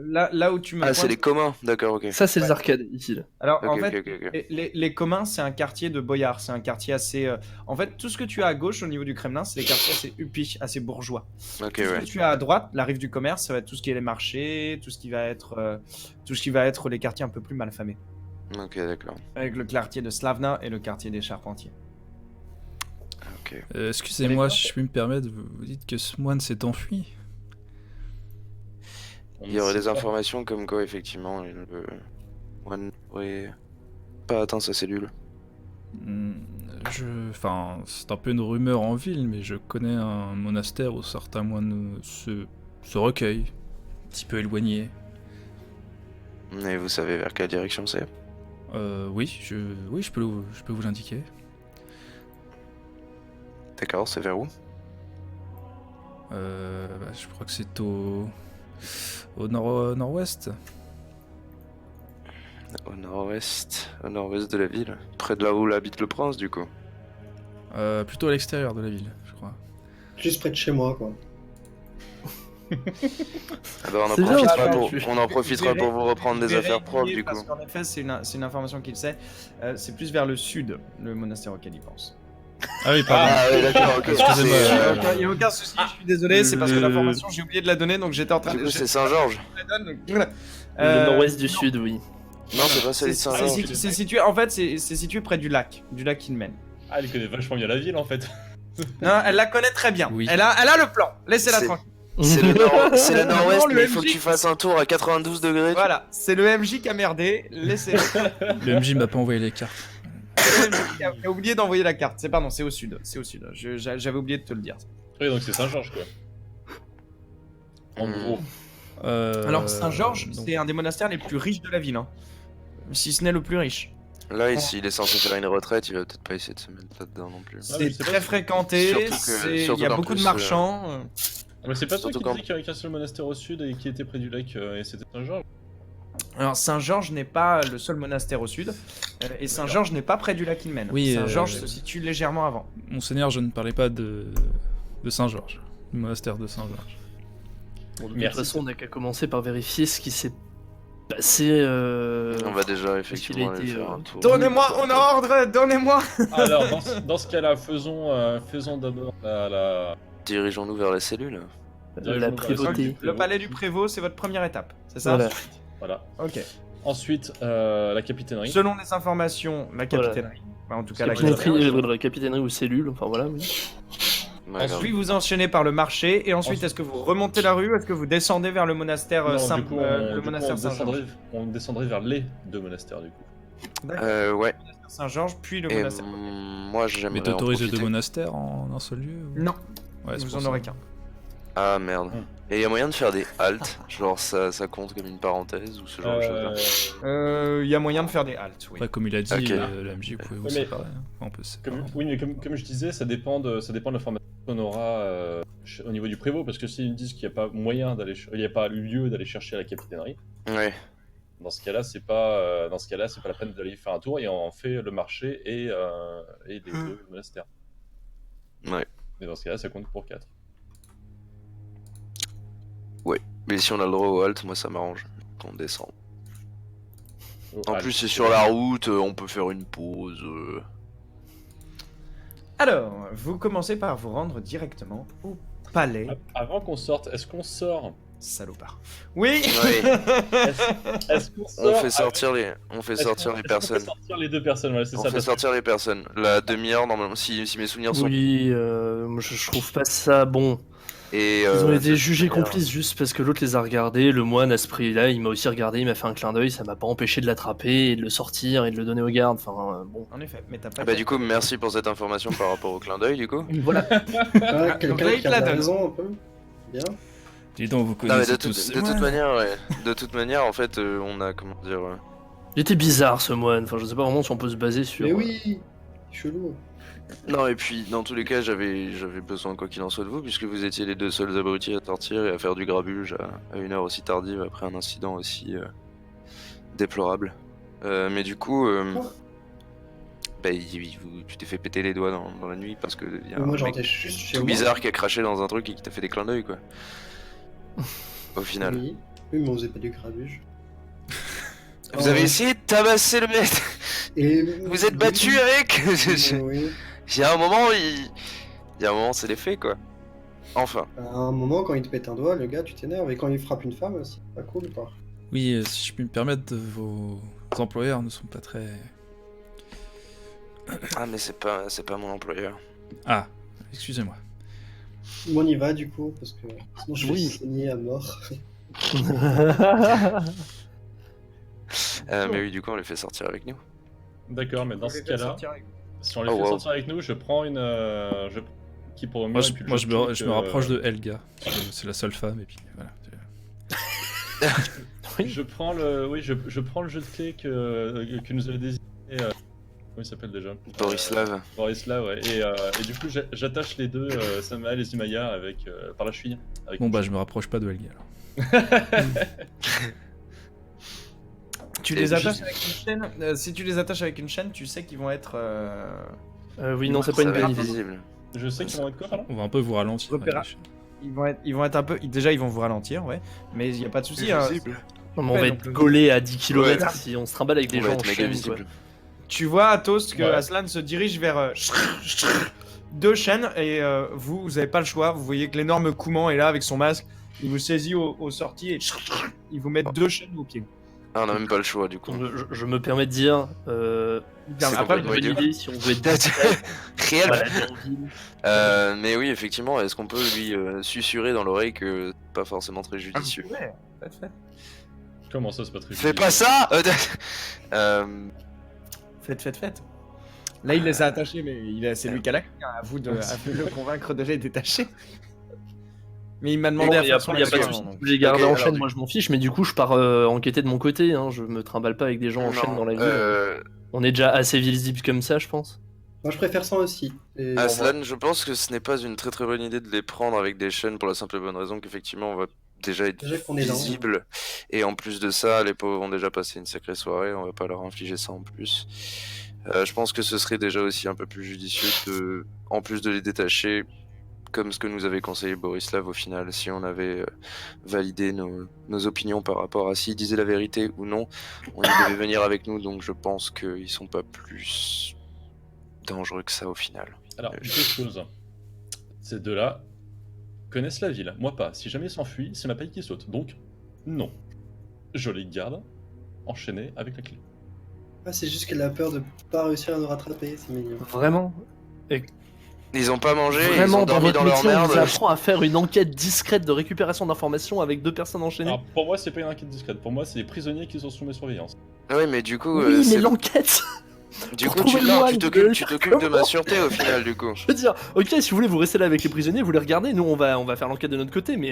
Speaker 1: Là où tu me
Speaker 4: Ah, c'est
Speaker 1: pointes-
Speaker 4: les communs, d'accord, ok.
Speaker 5: Ça, c'est
Speaker 1: Ouais.
Speaker 5: les arcades, ici. Là.
Speaker 1: Alors, en
Speaker 4: Ok,
Speaker 1: fait,
Speaker 4: ok, ok, ok.
Speaker 1: les communs, c'est un quartier de boyards. C'est un quartier assez. En fait, tout ce que tu as à gauche au niveau du Kremlin, c'est des quartiers assez huppis, assez bourgeois.
Speaker 4: Ok,
Speaker 1: Tout ce
Speaker 4: ouais.
Speaker 1: que tu as à droite, la rive du commerce, ça va être tout ce qui est les marchés, tout ce qui va être les quartiers un peu plus malfamés.
Speaker 4: Ok, d'accord.
Speaker 1: Avec le quartier de Slavna et le quartier des Charpentiers.
Speaker 4: Ok.
Speaker 3: Excusez-moi, si je puis me permettre, vous dites que ce moine s'est enfui.
Speaker 2: On
Speaker 4: Il y aurait
Speaker 2: ne
Speaker 4: des
Speaker 2: sait pas.
Speaker 4: informations comme quoi, effectivement, le moine n'aurait pas atteint sa cellule.
Speaker 3: Enfin, c'est un peu une rumeur en ville, mais je connais un monastère où certains moines se recueillent, un petit peu éloignés.
Speaker 4: Et vous savez vers quelle direction c'est?
Speaker 3: Oui, je peux vous l'indiquer.
Speaker 4: D'accord, c'est vers où?
Speaker 3: Je crois que c'est au nord-ouest.
Speaker 4: Au nord-ouest de la ville. Près de là où habite le prince, du coup.
Speaker 3: Plutôt à l'extérieur de la ville, je crois.
Speaker 6: Juste près de chez moi, quoi.
Speaker 4: Ah bah,
Speaker 5: C'est bien,
Speaker 4: on en profitera pour vous reprendre des
Speaker 1: verrez
Speaker 4: affaires propres,
Speaker 1: lié,
Speaker 4: du coup.
Speaker 1: Parce qu'en effet, c'est une information qu'il sait. C'est plus vers le sud, le monastère auquel il pense.
Speaker 3: Ah oui, pardon.
Speaker 4: Ah oui, d'accord, ok.
Speaker 3: Excusez-moi,
Speaker 4: C'est,
Speaker 1: Il n'y a aucun souci, je suis désolé, c'est parce que l'information, j'ai oublié de la donner, donc j'étais en train
Speaker 4: du
Speaker 1: de.
Speaker 4: coup, c'est Saint-Georges.
Speaker 1: Je la donne, donc voilà.
Speaker 5: Le nord-ouest du
Speaker 1: non,
Speaker 5: sud, oui.
Speaker 4: Non, c'est pas celui de Saint-Georges.
Speaker 1: C'est situé, en fait, c'est situé près du lac Kinmen.
Speaker 2: Ah, elle connaît vachement bien la ville en fait.
Speaker 1: Non, elle la connaît très bien.
Speaker 3: Oui.
Speaker 1: Elle a le plan. Laissez-la
Speaker 4: C'est-
Speaker 1: tranquille.
Speaker 4: C'est le nord-ouest,
Speaker 1: Non, le
Speaker 4: mais il faut que
Speaker 1: MJ.
Speaker 4: tu fasses un tour à 92 degrés.
Speaker 1: Voilà, c'est le MJ qui a merdé. Laissez.
Speaker 3: Le MJ m'a pas envoyé les cartes.
Speaker 1: C'est le MJ qui a oublié d'envoyer la carte. C'est au sud. C'est au sud. J'avais oublié de te le dire.
Speaker 2: Oui, donc c'est Saint-Georges quoi. En
Speaker 4: Hmm.
Speaker 2: gros.
Speaker 1: Alors Saint-Georges,
Speaker 3: donc-
Speaker 1: c'est un des monastères les plus riches de la ville, hein. Si ce n'est le plus riche.
Speaker 4: Là, s'il est censé faire une retraite, il va peut-être pas essayer de se mettre là-dedans non plus.
Speaker 2: Ah, mais
Speaker 1: C'est
Speaker 2: c'est
Speaker 1: très
Speaker 2: pas-
Speaker 1: fréquenté.
Speaker 4: Surtout
Speaker 1: Il
Speaker 4: surtout
Speaker 1: y a
Speaker 4: qu'en
Speaker 1: beaucoup de
Speaker 4: plus,
Speaker 1: marchands.
Speaker 2: Mais c'est pas toi
Speaker 4: Surtout
Speaker 2: qui
Speaker 4: quand-
Speaker 2: disais qu'il y avait qu'un seul monastère au sud et qui était près du lac et c'était Saint-Georges.
Speaker 1: Alors Saint-Georges n'est pas le seul monastère au sud, et Saint-Georges n'est pas près du lac Ilmen.
Speaker 3: Oui,
Speaker 1: Saint-Georges se situe légèrement avant.
Speaker 3: Monseigneur, je ne parlais pas de Saint-Georges. Le monastère de Saint-Georges.
Speaker 5: Bon, de toute
Speaker 2: Merci.
Speaker 5: façon, on n'a qu'à commencer par vérifier ce qui s'est passé.
Speaker 4: On va déjà effectivement
Speaker 5: qu'il a
Speaker 4: aller
Speaker 5: été,
Speaker 4: faire un tour.
Speaker 1: Donnez-moi en ordre, donnez-moi.
Speaker 2: Alors, dans ce cas-là, faisons d'abord la.
Speaker 4: Dirigeons-nous vers la cellule.
Speaker 5: La prévôté.
Speaker 1: Le palais du prévôt, c'est votre première étape, c'est ça?
Speaker 5: Voilà.
Speaker 2: Voilà.
Speaker 1: Ok.
Speaker 2: Ensuite, la capitainerie.
Speaker 1: Selon les informations, la capitainerie. Enfin, en tout cas, la
Speaker 5: Capitainerie, capitainerie ou cellule, enfin voilà, oui.
Speaker 4: Ouais, grave.
Speaker 1: Ensuite, vous enchaînez par le marché, et ensuite, est-ce que vous remontez la rue, est-ce que vous descendez vers le monastère
Speaker 2: Non,
Speaker 1: Saint,
Speaker 2: du coup,
Speaker 1: le
Speaker 2: du coup,
Speaker 1: monastère Saint-Georges?
Speaker 2: on descendrait vers les deux monastères du coup.
Speaker 1: D'accord.
Speaker 4: Ouais.
Speaker 1: Le monastère Saint-Georges, puis le
Speaker 4: Et
Speaker 1: monastère.
Speaker 4: moi, j'aimerais.
Speaker 3: Mais t'autorises les
Speaker 4: en
Speaker 3: deux
Speaker 4: profiter.
Speaker 3: monastères en un seul lieu ou-
Speaker 1: Non,
Speaker 3: Ouais, c'est
Speaker 1: vous
Speaker 3: pour
Speaker 1: en
Speaker 3: ça.
Speaker 1: aurez qu'un.
Speaker 4: Ah merde.
Speaker 2: Hmm.
Speaker 4: Et il y a moyen de faire des haltes, genre ça compte comme une parenthèse ou ce genre de choses-là.
Speaker 1: Il y a moyen de faire des haltes, oui.
Speaker 3: Après, comme il a dit,
Speaker 4: Ok.
Speaker 3: la MJ, vous pouvez vous
Speaker 2: Ouais, mais-
Speaker 3: séparer. Enfin, on peut se séparer.
Speaker 2: Oui, mais comme je disais, ça dépend de l'information qu'on aura au niveau du prévôt, parce que s'ils me disent qu'il n'y a pas moyen d'aller, il n'y a pas lieu d'aller chercher à la capitainerie,
Speaker 4: Ouais.
Speaker 2: dans ce cas-là, c'est pas la peine d'aller faire un tour et on fait le marché et les deux monastères.
Speaker 4: Ouais.
Speaker 2: Mais dans ce cas-là, ça compte pour 4.
Speaker 4: Mais si on a le droit aux haltes, moi ça m'arrange. Qu'on descend. En plus, c'est sur la route, on peut faire une pause.
Speaker 1: Alors, vous commencez par vous rendre directement au palais.
Speaker 2: Avant qu'on sorte, est-ce qu'on sort
Speaker 1: Salopard. Oui.
Speaker 4: Ouais.
Speaker 2: Est-ce qu'on
Speaker 4: On
Speaker 2: sort
Speaker 4: fait sortir les, on fait
Speaker 2: est-ce
Speaker 4: sortir
Speaker 2: qu'on-
Speaker 4: les
Speaker 2: est-ce qu'on fait
Speaker 4: personnes.
Speaker 2: sortir les deux personnes, voilà, c'est
Speaker 4: On
Speaker 2: ça.
Speaker 4: fait
Speaker 2: parce
Speaker 4: sortir les personnes. La demi-heure, normalement, si mes souvenirs sont.
Speaker 5: Oui, moi, je trouve pas ça bon.
Speaker 4: Et,
Speaker 5: Ils ont été
Speaker 4: cette
Speaker 5: jugés
Speaker 4: demi-heure-
Speaker 5: complices juste parce que l'autre les a regardés. Le moine à ce prix-là, il m'a aussi regardé, il m'a fait un clin d'œil, ça m'a pas empêché de l'attraper et de le sortir et de le donner aux gardes. Enfin, bon.
Speaker 1: En effet, mais t'as pas.
Speaker 4: Ah bah du coup, merci pour cette information par rapport au clin d'œil, du coup.
Speaker 5: Voilà.
Speaker 6: Ah,
Speaker 1: donc là,
Speaker 6: quelqu'un
Speaker 1: il
Speaker 6: qui
Speaker 1: te
Speaker 6: a
Speaker 1: la
Speaker 6: de la
Speaker 1: donne.
Speaker 6: raison un peu. Bien.
Speaker 3: Dis donc, vous
Speaker 4: Non mais
Speaker 3: connaissez
Speaker 4: de
Speaker 3: tous ces
Speaker 4: toute
Speaker 3: moines.
Speaker 4: manière, ouais. De toute manière, en fait, on a comment dire.
Speaker 5: Il était bizarre ce moine. Enfin, je sais pas vraiment si on peut se baser sur.
Speaker 6: Mais oui, chelou.
Speaker 4: Non et puis dans tous les cas, j'avais besoin quoi qu'il en soit de vous, puisque vous étiez les deux seuls abrutis à sortir et à faire du grabuge à une heure aussi tardive après un incident aussi déplorable. Mais du coup, bah, tu t'es fait péter les doigts dans la nuit parce que y a
Speaker 6: Moi
Speaker 4: un
Speaker 6: j'en
Speaker 4: mec
Speaker 6: étais juste chez
Speaker 4: tout
Speaker 6: moi.
Speaker 4: bizarre qui a craché dans un truc et qui t'a fait des clins d'œil quoi. Au final.
Speaker 6: Oui. Oui, mais on faisait pas du grabuge.
Speaker 4: Vous avez essayé de tabasser le mec.
Speaker 6: Et...
Speaker 4: Vous êtes battu avec.
Speaker 6: Oui.
Speaker 4: Il y a un moment, il y a un moment, c'est les faits, quoi. Enfin.
Speaker 6: À un moment, quand il te pète un doigt, le gars, tu t'énerves. Et quand il frappe une femme aussi, pas cool ou pas?
Speaker 3: Oui, si je puis me permettre, vos employeurs ne sont pas très...
Speaker 4: Ah, mais c'est pas mon employeur.
Speaker 3: Ah, excusez-moi.
Speaker 6: On y va du coup, parce que sinon je vais
Speaker 5: Oui.
Speaker 6: saigner à mort.
Speaker 4: Mais oui, du coup, on les fait sortir avec nous.
Speaker 2: D'accord, mais dans ce cas-là, si on les
Speaker 4: Oh,
Speaker 2: fait
Speaker 4: wow.
Speaker 2: sortir avec nous, je prends une. Qui pour
Speaker 3: Moi, je,
Speaker 2: et puis
Speaker 3: moi,
Speaker 2: je
Speaker 3: je me rapproche de Helga. C'est la seule femme, et puis voilà.
Speaker 2: Je prends le. Oui, je prends le jeu de clé que nous avait désigné. Comment il s'appelle déjà
Speaker 4: Borislav.
Speaker 2: Borislav, ouais. Et du coup, j'attache les deux, Samael et Zimaya, avec, par la cheville. Avec
Speaker 3: Bon,
Speaker 2: une
Speaker 3: bah,
Speaker 2: chaîne.
Speaker 3: je me rapproche pas de Helga, alors.
Speaker 1: Tu
Speaker 4: Et
Speaker 1: les attaches
Speaker 4: juste-
Speaker 1: avec une chaîne. Si tu les attaches avec une chaîne, tu sais qu'ils vont être.
Speaker 5: Oui, non, c'est pas
Speaker 4: Ça
Speaker 5: une
Speaker 4: va
Speaker 5: bonne
Speaker 4: être
Speaker 5: idée.
Speaker 4: visible.
Speaker 2: Je sais qu'ils vont être quoi, pardon
Speaker 3: On va un peu vous ralentir.
Speaker 1: Repéra-
Speaker 3: avec les chaînes.
Speaker 1: Ils vont être un peu. Déjà, ils vont vous ralentir, ouais. Mais il y a pas de souci. hein.
Speaker 5: Non, mais on
Speaker 1: Ouais,
Speaker 5: va
Speaker 1: donc
Speaker 5: être
Speaker 1: le-
Speaker 5: gaulé à 10 km
Speaker 4: Ouais.
Speaker 5: si on se trimballe avec des
Speaker 4: On va
Speaker 5: gens en
Speaker 4: être méga
Speaker 5: chaîne, quoi.
Speaker 4: visible.
Speaker 1: Tu vois à Toast que
Speaker 2: Ouais.
Speaker 1: Aslan se dirige vers deux chaînes et vous avez pas le choix. Vous voyez que l'énorme Kouman est là avec son masque. Il vous saisit aux sorties et il vous met deux chaînes aux pieds.
Speaker 4: Ah, on a même pas le choix, du coup.
Speaker 5: Je me permets de dire,
Speaker 1: C'est
Speaker 5: c'est pas une
Speaker 4: complètement
Speaker 5: bonne
Speaker 4: idiot.
Speaker 5: idée si on veut être discret,
Speaker 4: Réel.
Speaker 5: balader en ville.
Speaker 4: Mais oui, effectivement, est-ce qu'on peut lui susurrer dans l'oreille que c'est pas forcément très judicieux?
Speaker 1: Ouais, faites.
Speaker 2: Comment ça, c'est pas très
Speaker 4: Fais pas ça
Speaker 1: Faites. Là, il les a attachés, mais c'est lui qui a la clé. À vous de le convaincre de les détacher. Mais il m'a demandé à
Speaker 5: Il y a
Speaker 1: faire son
Speaker 5: pas de
Speaker 1: expérience,
Speaker 5: soucis.
Speaker 1: donc.
Speaker 5: Je les garder
Speaker 4: Ok,
Speaker 5: en
Speaker 4: alors,
Speaker 5: chaîne,
Speaker 4: du-
Speaker 5: moi je m'en fiche, mais du coup je pars enquêter de mon côté. Hein. Je me trimballe pas avec des gens en chaîne dans la ville. On est déjà assez visible comme ça, je pense.
Speaker 6: Moi je préfère ça aussi. Et...
Speaker 4: Aslan, je pense que ce n'est pas une très très bonne idée de les prendre avec des chaînes pour la simple et bonne raison qu'effectivement on va déjà être
Speaker 6: Déjà qu'on est là.
Speaker 4: visible. Et en plus de ça, les pauvres ont déjà passé une sacrée soirée, on va pas leur infliger ça en plus. Je pense que ce serait déjà aussi un peu plus judicieux de, en plus de les détacher, comme ce que nous avait conseillé Borislav au final, si on avait validé nos opinions par rapport à s'ils disaient la vérité ou non, on y devait venir avec nous, donc je pense qu'ils sont pas plus dangereux que ça au final.
Speaker 2: Alors, deux choses. Ces deux-là connaissent la ville, moi pas. Si jamais ils s'enfuient, c'est ma paille qui saute. Donc, non. Je les garde enchaînés avec la clé.
Speaker 6: Ah, c'est juste qu'elle a peur de pas réussir à nous rattraper, c'est mignon.
Speaker 5: Vraiment.
Speaker 4: Ils ont pas mangé, ils
Speaker 5: Vraiment,
Speaker 4: ont
Speaker 5: dans
Speaker 4: dormi
Speaker 5: votre
Speaker 4: dans leur
Speaker 5: métier, on vous
Speaker 4: merde.
Speaker 5: apprend à faire une enquête discrète de récupération d'informations avec deux personnes enchaînées.
Speaker 2: Alors, pour moi, c'est pas une enquête discrète. Pour moi, c'est les prisonniers qui sont sous mes surveillances.
Speaker 4: Oui, mais du coup,
Speaker 5: Oui, mais
Speaker 4: c'est-
Speaker 5: l'enquête.
Speaker 4: du
Speaker 5: pour
Speaker 4: coup,
Speaker 5: trouver le moine,
Speaker 4: tu
Speaker 5: vous allez le
Speaker 4: t'occupes
Speaker 5: faire
Speaker 4: de ma sûreté au final, du coup.
Speaker 5: Je veux dire, ok, si vous voulez, vous restez là avec les prisonniers, vous les regardez. Nous, on va faire l'enquête de notre côté, mais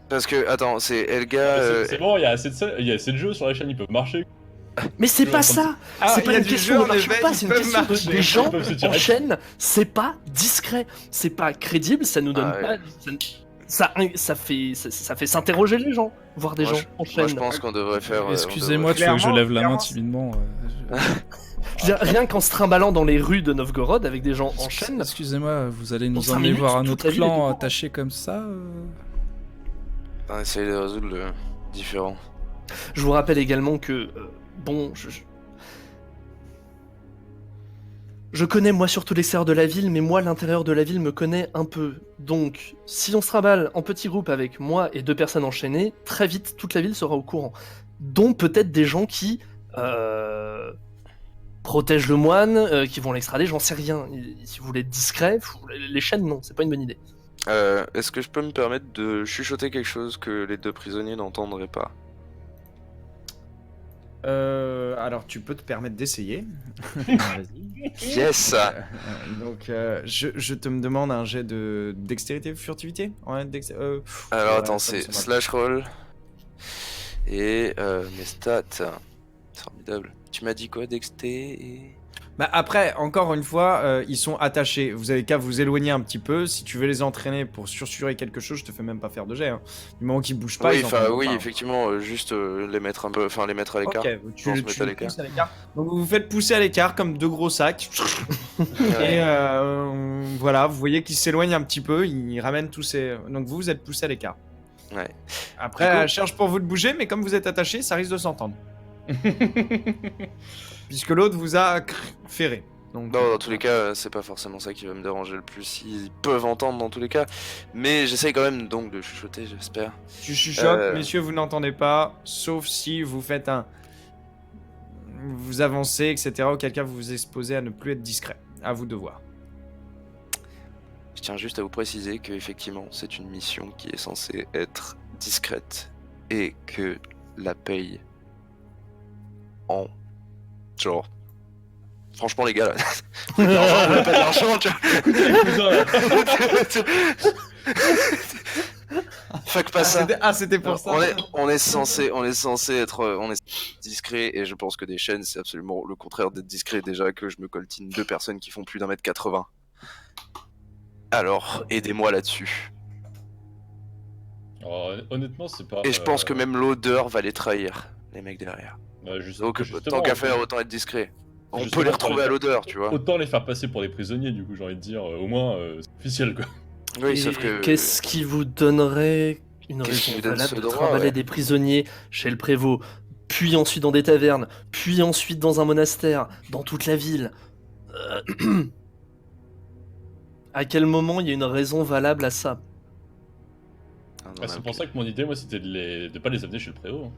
Speaker 4: Parce que, attends, c'est Helga.
Speaker 2: C'est bon, il y a assez de jeux sur la chaîne, ils peuvent marcher.
Speaker 5: mais c'est
Speaker 2: Je
Speaker 5: pas
Speaker 2: suis
Speaker 5: ça.
Speaker 1: Ah,
Speaker 5: C'est
Speaker 1: il
Speaker 5: pas
Speaker 1: y a
Speaker 5: une
Speaker 1: du
Speaker 5: question
Speaker 1: jeu,
Speaker 5: de
Speaker 1: en
Speaker 5: marche
Speaker 1: effet,
Speaker 5: pas,
Speaker 1: ils
Speaker 5: c'est une
Speaker 1: peuvent
Speaker 5: question de
Speaker 1: marcher.
Speaker 5: des gens
Speaker 2: Ils peuvent se tirer
Speaker 5: en
Speaker 2: dessus.
Speaker 5: chaîne. C'est pas discret, c'est pas crédible, ça nous donne
Speaker 4: Ah ouais.
Speaker 5: pas. Ça fait s'interroger les gens, voir des
Speaker 4: Moi,
Speaker 5: gens
Speaker 4: je-
Speaker 5: en
Speaker 4: Moi,
Speaker 5: chaîne.
Speaker 4: je pense qu'on devrait faire.
Speaker 3: Excusez-moi, tu veux que je lève la main timidement
Speaker 5: Je veux dire, rien qu'en se trimballant dans les rues de Novgorod avec des gens en chaîne.
Speaker 3: Excusez-moi, vous allez nous
Speaker 5: Pour 5
Speaker 3: emmener
Speaker 5: minutes,
Speaker 3: voir un
Speaker 5: toute
Speaker 3: autre
Speaker 5: la ville est
Speaker 3: clan
Speaker 5: au
Speaker 3: attaché comme ça
Speaker 4: On va essayer de résoudre le différent.
Speaker 5: Je vous rappelle également que, bon, je connais moi surtout l'extérieur de la ville, mais moi l'intérieur de la ville me connaît un peu. Donc, si on se raballe en petit groupe avec moi et deux personnes enchaînées, très vite toute la ville sera au courant. Dont peut-être des gens qui protègent le moine, qui vont l'extrader, j'en sais rien. Si vous voulez être discret, les chaînes non, c'est pas une bonne idée.
Speaker 4: Est-ce que je peux me permettre de chuchoter quelque chose que les deux prisonniers n'entendraient pas?
Speaker 1: Alors, tu peux te permettre d'essayer. Vas-y.
Speaker 4: Yes!
Speaker 1: Donc, je te me demande un jet de dextérité, furtivité. Ouais,
Speaker 4: Alors
Speaker 1: ouais,
Speaker 4: attends,
Speaker 1: ça
Speaker 4: c'est
Speaker 1: me semble.
Speaker 4: slash roll. Et mes stats. Formidable. Tu m'as dit quoi, Dexté et...
Speaker 1: Bah après, encore une fois, ils sont attachés. Vous avez qu'à vous éloigner un petit peu. Si tu veux les entraîner pour susurrer quelque chose, je te fais même pas faire de jet. Hein. Du moment qu'ils bougent pas,
Speaker 4: Oui,
Speaker 1: ils
Speaker 4: enfin,
Speaker 1: entendront
Speaker 4: oui,
Speaker 1: pas.
Speaker 4: effectivement, juste les mettre un peu, enfin les mettre à l'écart.
Speaker 1: Ok, tu
Speaker 4: On se
Speaker 1: le
Speaker 4: met à l'écart.
Speaker 1: pousses à l'écart. Donc vous vous faites pousser à l'écart comme deux gros sacs. Et voilà, vous voyez qu'ils s'éloignent un petit peu. Ils ramènent tous ces. Donc vous êtes poussés à l'écart.
Speaker 4: Ouais.
Speaker 1: Après,
Speaker 4: Du coup-
Speaker 1: elle cherche pour vous de bouger, mais comme vous êtes attaché, ça risque de s'entendre. Puisque l'autre vous a ferré. Donc,
Speaker 4: Non, dans tous les cas, c'est pas forcément ça qui va me déranger le plus. Ils peuvent entendre dans tous les cas. Mais j'essaye quand même donc de chuchoter, j'espère.
Speaker 1: tu chuchotes,
Speaker 4: Euh.
Speaker 1: messieurs, vous n'entendez pas, sauf si vous faites un... Vous avancez, etc. Auquel cas vous vous exposez à ne plus être discret. À vous de voir.
Speaker 4: Je tiens juste à vous préciser que effectivement, c'est une mission qui est censée être discrète et que la paye en genre. Franchement, les gars, là, on n'a pas d'argent, tu vois. Fuck pas ça.
Speaker 1: C'était pour ça.
Speaker 4: On est censé être discret et je pense que des chaînes c'est absolument le contraire d'être discret déjà que je me coltine 2 personnes qui font plus d'1m80. Alors aidez-moi là-dessus.
Speaker 2: Alors, honnêtement, c'est pas.
Speaker 4: Et je pense que même l'odeur va les trahir, les mecs derrière.
Speaker 2: Bah, juste-
Speaker 4: Donc
Speaker 2: justement,
Speaker 4: tant qu'à faire autant être discret. On
Speaker 2: Justement,
Speaker 4: peut les retrouver à l'odeur, tu vois.
Speaker 2: Autant les faire passer pour des prisonniers, du coup, j'ai envie de dire, au moins, c'est officiel, quoi.
Speaker 4: Oui,
Speaker 5: Et
Speaker 4: sauf que
Speaker 5: qu'est-ce qui vous donnerait une
Speaker 4: Qu'est-ce qui
Speaker 5: raison
Speaker 4: vous donne
Speaker 5: valable
Speaker 4: ce
Speaker 5: de
Speaker 4: droit,
Speaker 5: trimballer
Speaker 4: ouais.
Speaker 5: des prisonniers chez le prévôt, puis ensuite dans des tavernes, puis ensuite dans un monastère, dans toute la ville? À quel moment il y a une raison valable à ça?
Speaker 4: Ah, non,
Speaker 2: Ah, c'est
Speaker 4: mais
Speaker 2: pour ça que mon idée, moi, c'était de pas les amener chez le prévôt. Hein.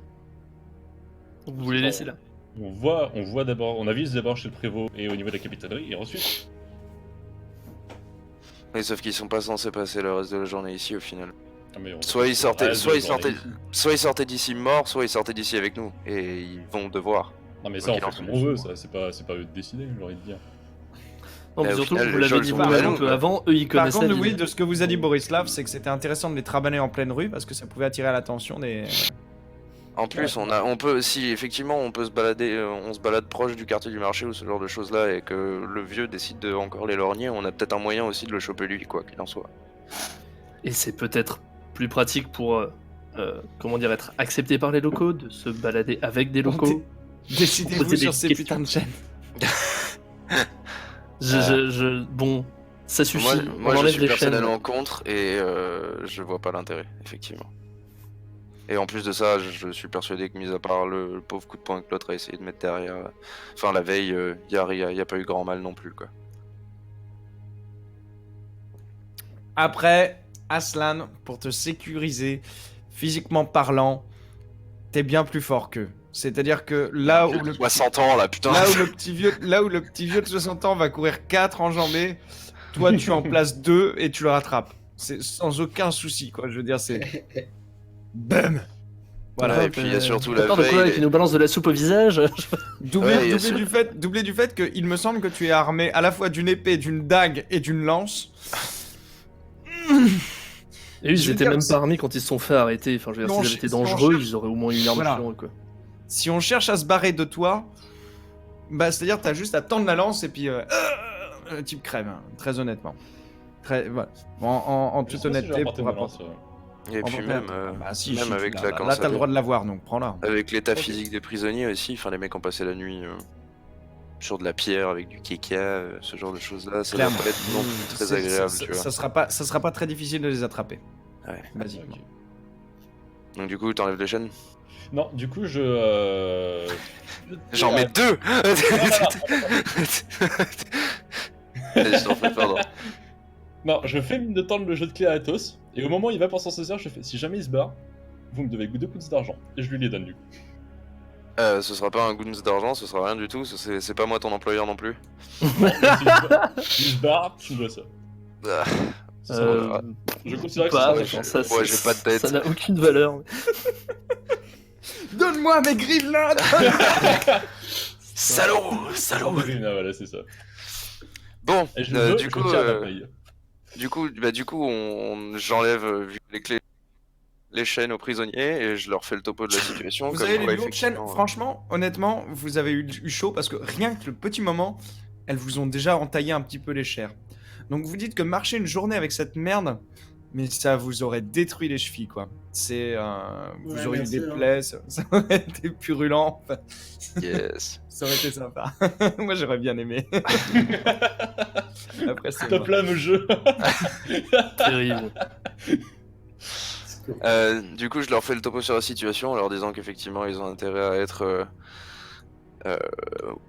Speaker 5: Vous les laissez là?
Speaker 2: On voit d'abord, on avise d'abord chez le prévôt et au niveau de la capitalerie, et ensuite.
Speaker 4: Oui, sauf qu'ils sont pas censés passer le reste de la journée ici au final.
Speaker 2: Ah, mais on-
Speaker 4: Soit ils sortaient,
Speaker 2: Ah,
Speaker 4: soit ils
Speaker 2: de
Speaker 4: sortaient,
Speaker 2: journée.
Speaker 4: soit ils sortaient d'ici morts, soit ils sortaient d'ici avec nous. Et ils vont devoir.
Speaker 2: Non, mais ça,
Speaker 4: Ok,
Speaker 2: on
Speaker 4: non,
Speaker 2: fait comme
Speaker 4: c'est
Speaker 2: on veut,
Speaker 4: bon.
Speaker 2: ça, c'est pas eux de décider, j'ai envie de dire.
Speaker 5: Non, mais
Speaker 4: au
Speaker 5: surtout,
Speaker 4: final,
Speaker 5: vous
Speaker 4: les
Speaker 5: l'avez
Speaker 4: gens,
Speaker 5: dit
Speaker 4: ils sont
Speaker 5: vous-même
Speaker 4: pas
Speaker 5: un
Speaker 4: nous,
Speaker 5: peu
Speaker 4: quoi.
Speaker 5: avant, eux ils
Speaker 1: Par
Speaker 5: connaissent
Speaker 1: contre,
Speaker 5: la
Speaker 1: oui,
Speaker 5: ville.
Speaker 1: de ce que vous a dit Borislav, c'est que c'était intéressant de les trabaner en pleine rue parce que ça pouvait attirer l'attention des.
Speaker 4: En plus, on peut, si effectivement on peut se balader, on se balade proche du quartier du marché ou ce genre de choses là, et que le vieux décide de encore les lorgner, on a peut-être un moyen aussi de le choper lui, quoi qu'il en soit.
Speaker 5: Et c'est peut-être plus pratique pour, comment dire, être accepté par les locaux, de se balader avec des locaux.
Speaker 1: Décidez-vous
Speaker 5: Poser
Speaker 1: sur
Speaker 5: des
Speaker 1: ces
Speaker 5: questions.
Speaker 1: putains de chaînes.
Speaker 5: Bon, ça suffit.
Speaker 4: Moi
Speaker 5: on
Speaker 4: je
Speaker 5: enlève
Speaker 4: suis
Speaker 5: les chaînes.
Speaker 4: personnellement contre et je vois pas l'intérêt, effectivement. Et en plus de ça, je suis persuadé que, mis à part le pauvre coup de poing que l'autre a essayé de mettre derrière, enfin la veille, y a pas eu grand mal non plus, quoi.
Speaker 1: Après, Aslan, pour te sécuriser, physiquement parlant, t'es bien plus fort qu'eux. C'est-à-dire que là où le
Speaker 4: 60 ans là, putain.
Speaker 1: là où le petit vieux de 60 ans va courir 4 enjambées, toi tu en places 2 et tu le rattrapes. C'est sans aucun souci, quoi. Je veux dire, c'est. Bam.
Speaker 4: Voilà,
Speaker 5: Ah,
Speaker 4: et puis il y a surtout la
Speaker 5: attends, de quoi,
Speaker 4: veille.
Speaker 5: qui nous balance de la soupe au visage?
Speaker 1: Doublé,
Speaker 4: Ouais, il y a
Speaker 1: doublé du fait qu'il me semble que tu es armé à la fois d'une épée, d'une dague et d'une lance.
Speaker 5: Et eux,
Speaker 1: Je
Speaker 5: ils
Speaker 1: veux
Speaker 5: étaient
Speaker 1: dire,
Speaker 5: même
Speaker 1: c'est-
Speaker 5: pas armés quand ils se sont fait arrêter. Enfin, je veux dire,
Speaker 1: Non,
Speaker 5: s'ils avaient été
Speaker 1: si on
Speaker 5: dangereux,
Speaker 1: cherche-
Speaker 5: ils auraient au moins une arme
Speaker 1: Voilà.
Speaker 5: sur eux, quoi.
Speaker 1: Si on cherche à se barrer de toi, bah c'est-à-dire t'as juste à tendre la lance et puis le type crève, hein, très honnêtement. Voilà. En
Speaker 2: Je
Speaker 1: toute
Speaker 2: sais pas si j'ai
Speaker 1: honnêteté,
Speaker 2: rapporté
Speaker 1: pour
Speaker 2: ma
Speaker 1: rapporter.
Speaker 2: lance,
Speaker 4: Et puis même,
Speaker 1: Bah si,
Speaker 4: même
Speaker 1: si,
Speaker 4: avec
Speaker 1: tu
Speaker 4: la
Speaker 1: l'as.
Speaker 4: comment
Speaker 1: Là
Speaker 4: ça
Speaker 1: t'as le droit
Speaker 4: s'appelle
Speaker 1: de l'avoir, donc prends-la.
Speaker 4: avec l'état
Speaker 1: Ok.
Speaker 4: physique des prisonniers aussi, enfin les mecs ont passé la nuit sur de la pierre avec du kékia, ce genre de choses là, ça doit
Speaker 1: Clairement.
Speaker 4: pas être non plus très
Speaker 1: C'est-
Speaker 4: agréable,
Speaker 1: ça-
Speaker 4: tu vois.
Speaker 1: ça sera pas très difficile de les attraper.
Speaker 4: Ouais.
Speaker 1: Basiquement.
Speaker 2: Ok.
Speaker 4: Donc du coup, t'enlèves les chaînes.
Speaker 2: Non, du coup,
Speaker 4: J'en mets 2. Je t'en prie, pardon.
Speaker 2: Non, je fais mine de tendre le jeu de clé à Athos, et au moment où il va pour s'en saisir, je fais si jamais il se barre, vous me devez 2 pouces d'argent, et je lui les donne du coup.
Speaker 4: Ce sera pas un goons d'argent, ce sera rien du tout, c'est pas moi ton employeur non plus.
Speaker 2: S'il se barre, tu me dois ça.
Speaker 4: Ah,
Speaker 5: Euh,
Speaker 2: Je considère que
Speaker 5: pas,
Speaker 2: c'est
Speaker 5: ouais,
Speaker 2: ça.
Speaker 5: enfin, ça,
Speaker 4: Ouais, j'ai pas de tête.
Speaker 5: Ça n'a aucune valeur.
Speaker 1: Donne-moi mes grives là.
Speaker 4: Salaud,
Speaker 2: Ah,
Speaker 4: salaud.
Speaker 2: voilà, c'est ça.
Speaker 4: Bon,
Speaker 2: Et je veux,
Speaker 4: du
Speaker 2: je
Speaker 4: coup,
Speaker 2: tiens à la paye.
Speaker 4: j'enlève les chaînes aux prisonniers et je leur fais le topo de la situation.
Speaker 1: Vous
Speaker 4: comme
Speaker 1: avez
Speaker 4: quoi,
Speaker 1: les lourdes chaînes.
Speaker 4: effectivement,
Speaker 1: Franchement, honnêtement, vous avez eu chaud parce que rien que le petit moment, elles vous ont déjà entaillé un petit peu les chairs. Donc vous dites que marcher une journée avec cette merde, mais ça vous aurait détruit les chevilles, quoi. C'est, vous
Speaker 6: Ouais,
Speaker 1: auriez eu
Speaker 6: merci,
Speaker 1: des
Speaker 6: hein.
Speaker 1: plaies, ça aurait été purulent. Enfin,
Speaker 4: Yes.
Speaker 1: ça aurait été sympa. Moi, j'aurais bien aimé. Après, c'est
Speaker 2: Top
Speaker 1: moi.
Speaker 2: là, le jeu.
Speaker 5: Terrible.
Speaker 4: Du coup, je leur fais le topo sur la situation en leur disant qu'effectivement, ils ont intérêt à être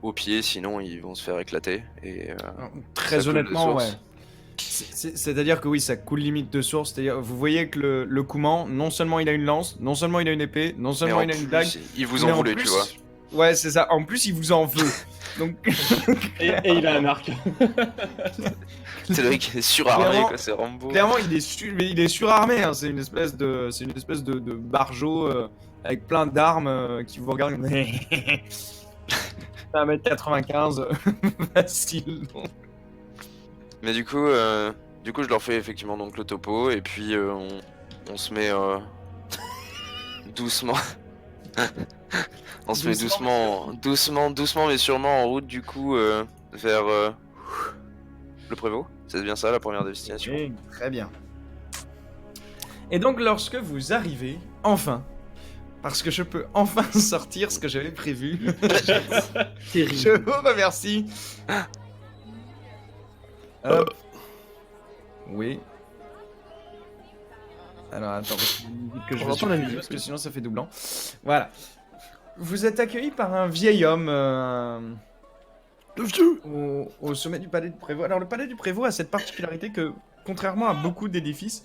Speaker 4: au pied, sinon ils vont se faire éclater. Et
Speaker 1: Très
Speaker 4: ça coule de
Speaker 1: honnêtement, ouais.
Speaker 4: source.
Speaker 1: C'est-à-dire que oui, ça coule limite de source. C'est-à-dire, vous voyez que le Koumans, non seulement il a une lance, non seulement il a une épée, non
Speaker 4: Mais
Speaker 1: seulement
Speaker 4: en
Speaker 1: il a une
Speaker 4: plus,
Speaker 1: dague,
Speaker 4: ils vous
Speaker 1: mais
Speaker 4: en
Speaker 1: en
Speaker 4: voulaient,
Speaker 1: plus-
Speaker 4: tu vois.
Speaker 1: Ouais, c'est ça. En plus, il vous en veut. Donc,
Speaker 2: Et il a un arc.
Speaker 4: C'est le mec qui est surarmé,
Speaker 1: Clairement-
Speaker 4: quoi, c'est Rambo.
Speaker 1: clairement, mais il est surarmé. Hein. C'est une espèce de barjo avec plein d'armes qui vous regardent. 1m95 facile. Donc.
Speaker 4: Mais du coup, je leur fais effectivement donc le topo, et puis on se met doucement. On se met doucement mais sûrement en route du coup vers le prévôt. C'est bien ça la première destination.
Speaker 1: Ok, très bien. Et donc, lorsque vous arrivez, enfin, parce que je peux enfin sortir ce que j'avais prévu, je vous remercie. Hop. Oui. Alors, attends, que je
Speaker 5: On
Speaker 1: vais
Speaker 5: entend la
Speaker 1: supprimer,
Speaker 5: musique,
Speaker 1: parce que sinon ça fait doublant. Voilà. Vous êtes accueilli par un vieil homme
Speaker 5: Le vieux.
Speaker 1: au sommet du palais du prévôt. Alors, le palais du prévôt a cette particularité que, contrairement à beaucoup d'édifices,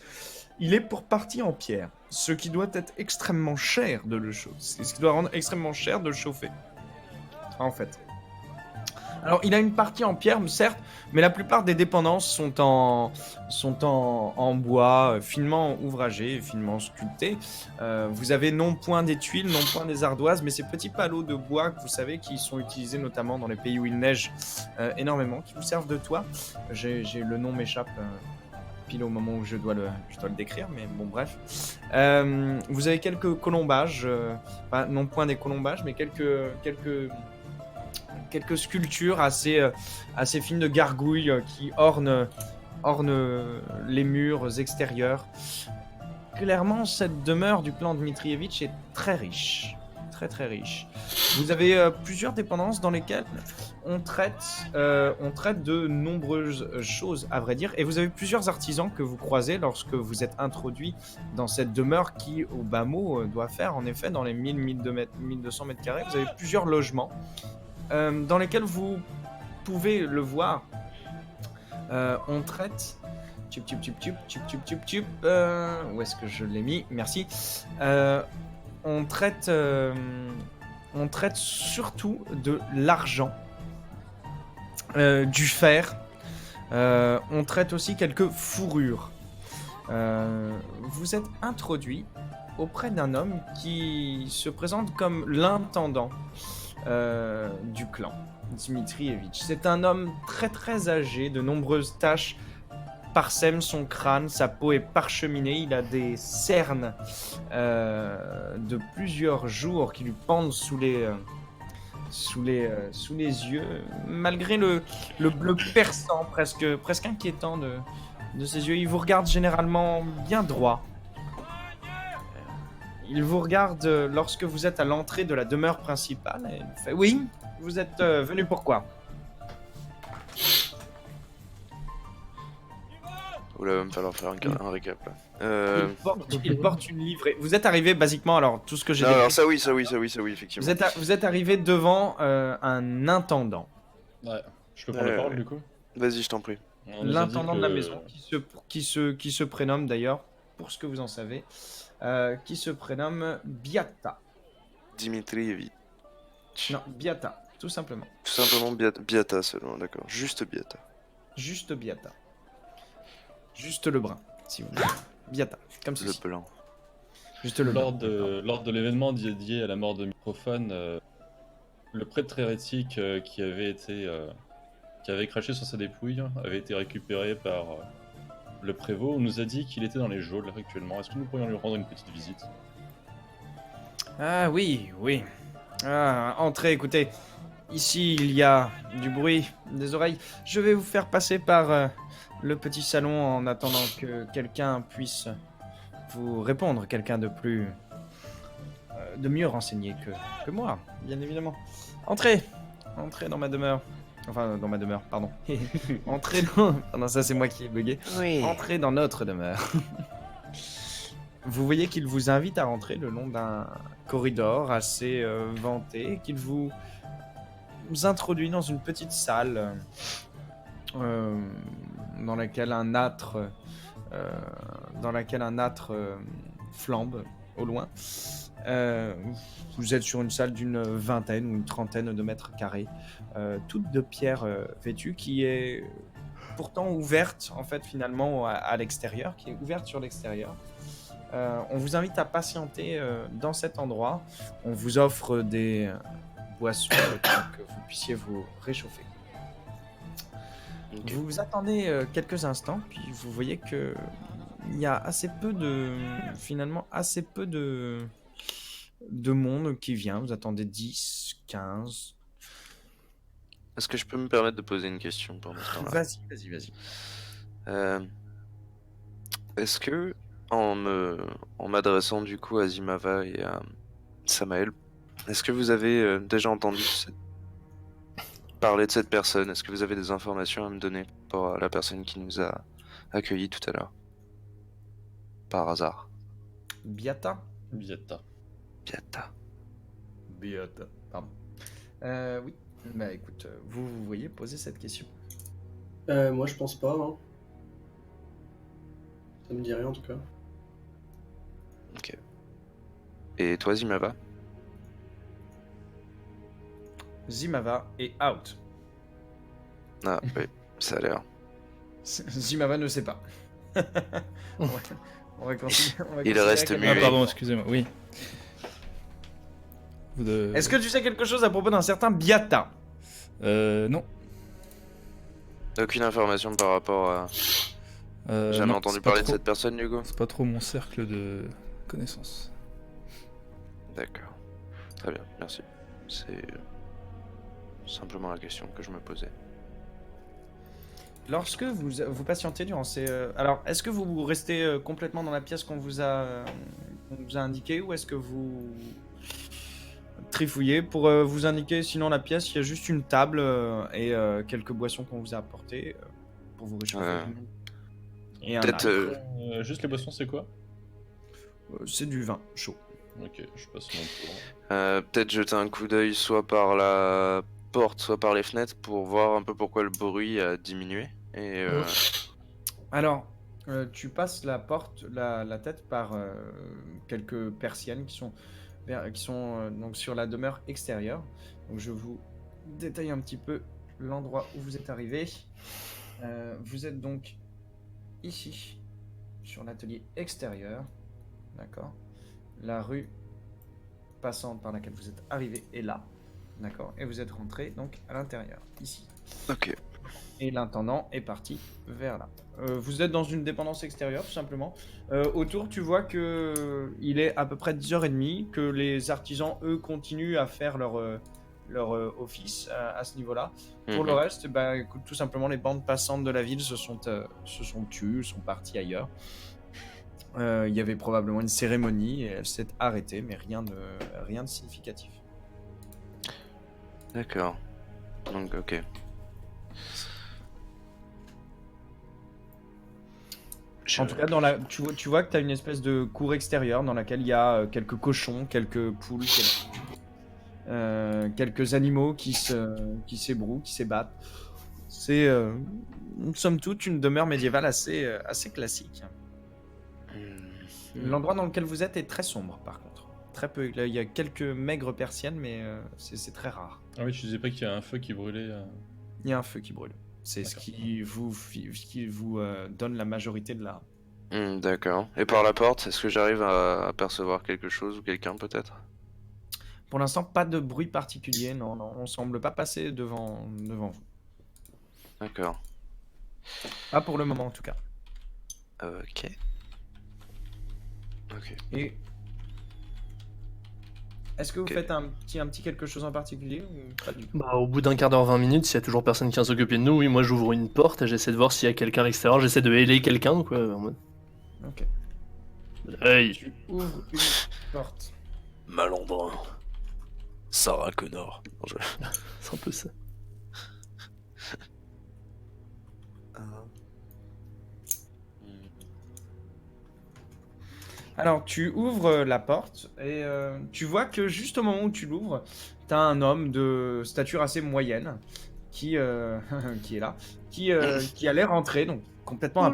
Speaker 1: il est pour partie en pierre, ce qui doit être extrêmement cher de le chauffer. Ce qui doit rendre extrêmement cher de le chauffer. En fait. Alors, il a une partie en pierre, certes, mais la plupart des dépendances sont en bois, finement ouvragé, finement sculpté. Vous avez non point des tuiles, non point des ardoises, mais ces petits palots de bois que vous savez qui sont utilisés notamment dans les pays où il neige énormément, qui vous servent de toit. Le nom m'échappe pile au moment où je dois le décrire, mais bon, bref. Vous avez quelques colombages, non point des colombages, mais quelques sculptures assez fines de gargouilles qui ornent les murs extérieurs. Clairement, cette demeure du clan Dmitrievitch est très riche. Très très riche. Vous avez plusieurs dépendances dans lesquelles on traite de nombreuses choses, à vrai dire. Et vous avez plusieurs artisans que vous croisez lorsque vous êtes introduit dans cette demeure qui, au bas mot, doit faire en effet dans les 1200 mètres carrés. Vous avez plusieurs logements. Dans lesquels vous pouvez le voir, on traite. Où est-ce que je l'ai mis? Merci. On traite surtout de l'argent, du fer. On traite aussi quelques fourrures. Vous êtes introduit auprès d'un homme qui se présente comme l'intendant du clan Dmitrievitch. C'est un homme très très âgé, de nombreuses taches parsèment son crâne, sa peau est parcheminée, il a des cernes de plusieurs jours qui lui pendent sous les yeux, malgré le bleu perçant, presque inquiétant de ses yeux. Il vous regarde généralement bien droit. Il vous regarde lorsque vous êtes à l'entrée de la demeure principale et il fait « Oui, vous êtes venu pourquoi ?»
Speaker 4: Oula, va me falloir faire un récap là.
Speaker 1: Il porte une livrée. Vous êtes arrivé basiquement, alors tout ce que j'ai
Speaker 4: Non,
Speaker 1: décrit,
Speaker 4: alors ça oui, effectivement.
Speaker 1: vous êtes arrivé devant un intendant.
Speaker 2: Ouais. Je peux prendre la parole du coup?
Speaker 4: Vas-y, je t'en prie.
Speaker 2: On nous a dit
Speaker 1: L'intendant de la
Speaker 2: que-
Speaker 1: maison, qui se prénomme d'ailleurs, pour ce que vous en savez, qui se prénomme Biata.
Speaker 4: Dmitrievitch.
Speaker 1: Non, Biata, tout simplement.
Speaker 4: Tout simplement Biata seulement, d'accord. Juste Biata.
Speaker 1: Juste Biata. Juste le brun, si vous voulez. Biata, comme
Speaker 4: Le
Speaker 1: ceci.
Speaker 4: blanc.
Speaker 1: Juste le
Speaker 2: Lors
Speaker 1: blanc.
Speaker 2: de l'événement dédié à la mort de Microphone, le prêtre hérétique qui avait craché sur sa dépouille avait été récupéré par le prévôt. On nous a dit qu'il était dans les geôles actuellement. Est-ce que nous pourrions lui rendre une petite visite?
Speaker 1: Ah oui, oui. Ah, entrez, écoutez. Ici, il y a du bruit, des oreilles. Je vais vous faire passer par le petit salon en attendant que quelqu'un puisse vous répondre. Quelqu'un de plus... de mieux renseigné que moi, bien évidemment. Entrez. Entrez dans ma demeure. Enfin, dans ma demeure, pardon. Entrez dans... Ah non, ça c'est moi qui ai bugué.
Speaker 4: Oui.
Speaker 1: Entrez dans notre demeure. vous voyez qu'il vous invite à rentrer le long d'un corridor assez vanté, et qu'il vous introduit dans une petite salle euh, dans laquelle un âtre, euh, flambe au loin. Vous êtes sur une salle d'une vingtaine ou une trentaine de mètres carrés, toute de pierre vêtue, qui est pourtant ouverte en fait finalement à l'extérieur, qui est ouverte sur l'extérieur. On vous invite à patienter dans cet endroit. On vous offre des boissons pour que vous puissiez vous réchauffer.
Speaker 4: Ok.
Speaker 1: Vous attendez quelques instants, puis vous voyez que il y a assez peu de monde qui vient. Vous attendez 10, 15.
Speaker 4: Est-ce que je peux me permettre de poser une question pendant ce temps-là?
Speaker 1: Vas-y.
Speaker 4: Euh, Est-ce que, en m'adressant du coup à Zimava et à Samael, est-ce que vous avez déjà entendu parler de cette personne? Est-ce que vous avez des informations à me donner par rapport à la personne qui nous a accueillis tout à l'heure? Par hasard.
Speaker 1: Biata.
Speaker 2: Bietta.
Speaker 4: Piata.
Speaker 1: Pardon. Oui. Bah écoute, vous voyez poser cette question.
Speaker 6: Moi, je pense pas. Hein. Ça me dit rien en tout cas.
Speaker 4: Ok. Et toi, Zimava?
Speaker 1: Zimava est out.
Speaker 4: Ah, oui, ça a l'air.
Speaker 1: Zimava ne sait pas. On va continuer.
Speaker 4: Il reste
Speaker 3: Ah,
Speaker 4: muet.
Speaker 3: pardon, excusez-moi, oui.
Speaker 1: Est-ce que tu sais quelque chose à propos d'un certain Biata?
Speaker 3: Non.
Speaker 4: Aucune information par rapport à. Jamais
Speaker 3: Non,
Speaker 4: entendu
Speaker 3: c'est pas
Speaker 4: parler de
Speaker 3: trop-
Speaker 4: cette personne, du coup?
Speaker 3: C'est pas trop mon cercle de connaissances.
Speaker 4: D'accord. Très bien, merci. C'est simplement la question que je me posais.
Speaker 1: Lorsque vous patientez durant ces... Alors, est-ce que vous restez complètement dans la pièce qu'on vous a indiqué, ou est-ce que vous trifouillez pour vous indiquer? Sinon, la pièce, il y a juste une table et quelques boissons qu'on vous a apportées pour vous réchauffer.
Speaker 4: Ouais.
Speaker 1: Et un
Speaker 4: Peut-être.
Speaker 1: âne.
Speaker 2: Juste les boissons, c'est quoi?
Speaker 1: C'est du vin chaud.
Speaker 2: Ok, je passe mon tour.
Speaker 4: Peut-être jeter un coup d'œil soit par la porte, soit par les fenêtres pour voir un peu pourquoi le bruit a diminué. Et
Speaker 1: Alors, tu passes la porte, la tête par quelques persiennes qui sont donc sur la demeure extérieure. Donc je vous détaille un petit peu l'endroit où vous êtes arrivé. Vous êtes donc ici, sur l'atelier extérieur. D'accord. La rue passante par laquelle vous êtes arrivé est là. D'accord. Et vous êtes rentré donc à l'intérieur, ici.
Speaker 4: ok.
Speaker 1: Et l'intendant est parti vers là. Vous êtes dans une dépendance extérieure, tout simplement. Autour, tu vois que il est à peu près 10h30, que les artisans, eux, continuent à faire leur office à ce niveau-là. Pour le reste, bah, écoute, tout simplement, les bandes passantes de la ville se sont tues, sont parties ailleurs. Il y avait probablement une cérémonie et elle s'est arrêtée, mais rien de significatif.
Speaker 4: D'accord. Donc, ok.
Speaker 1: En tout cas, tu vois que tu as une espèce de cour extérieure dans laquelle il y a quelques cochons, quelques poules, quelques animaux qui s'ébrouent, qui s'ébattent. C'est, somme toute, une demeure médiévale assez classique. L'endroit dans lequel vous êtes est très sombre, par contre. Très peu. Là, il y a quelques maigres persiennes, mais c'est très rare.
Speaker 2: Ah oui, tu disais pas qu'il y a un feu qui brûlait.
Speaker 1: Il y a un feu qui brûle. C'est ce
Speaker 2: D'accord.
Speaker 1: qui vous donne la majorité de la...
Speaker 4: D'accord. Et par la porte, est-ce que j'arrive à apercevoir quelque chose ou quelqu'un peut-être?
Speaker 1: Pour l'instant, pas de bruit particulier, non, on semble pas passer devant vous.
Speaker 4: D'accord.
Speaker 1: Pas pour le moment, en tout cas.
Speaker 4: Ok. Ok.
Speaker 1: Et... Est-ce que vous
Speaker 4: Ok.
Speaker 1: faites un petit quelque chose en particulier ou pas du tout?
Speaker 5: Bah, au bout d'un quart d'heure, 20 minutes, s'il y a toujours personne qui vient s'occuper de nous, oui, moi j'ouvre une porte et j'essaie de voir s'il y a quelqu'un à l'extérieur, j'essaie de héler quelqu'un, donc ouais, en mode.
Speaker 1: Ok.
Speaker 5: Hey,
Speaker 1: Tu ouvres une porte.
Speaker 4: Malandrin. Sarah Connor. Non,
Speaker 5: c'est un peu ça.
Speaker 1: Alors, tu ouvres la porte et tu vois que juste au moment où tu l'ouvres, t'as un homme de stature assez moyenne qui, qui est là, qui allait rentrer, donc complètement un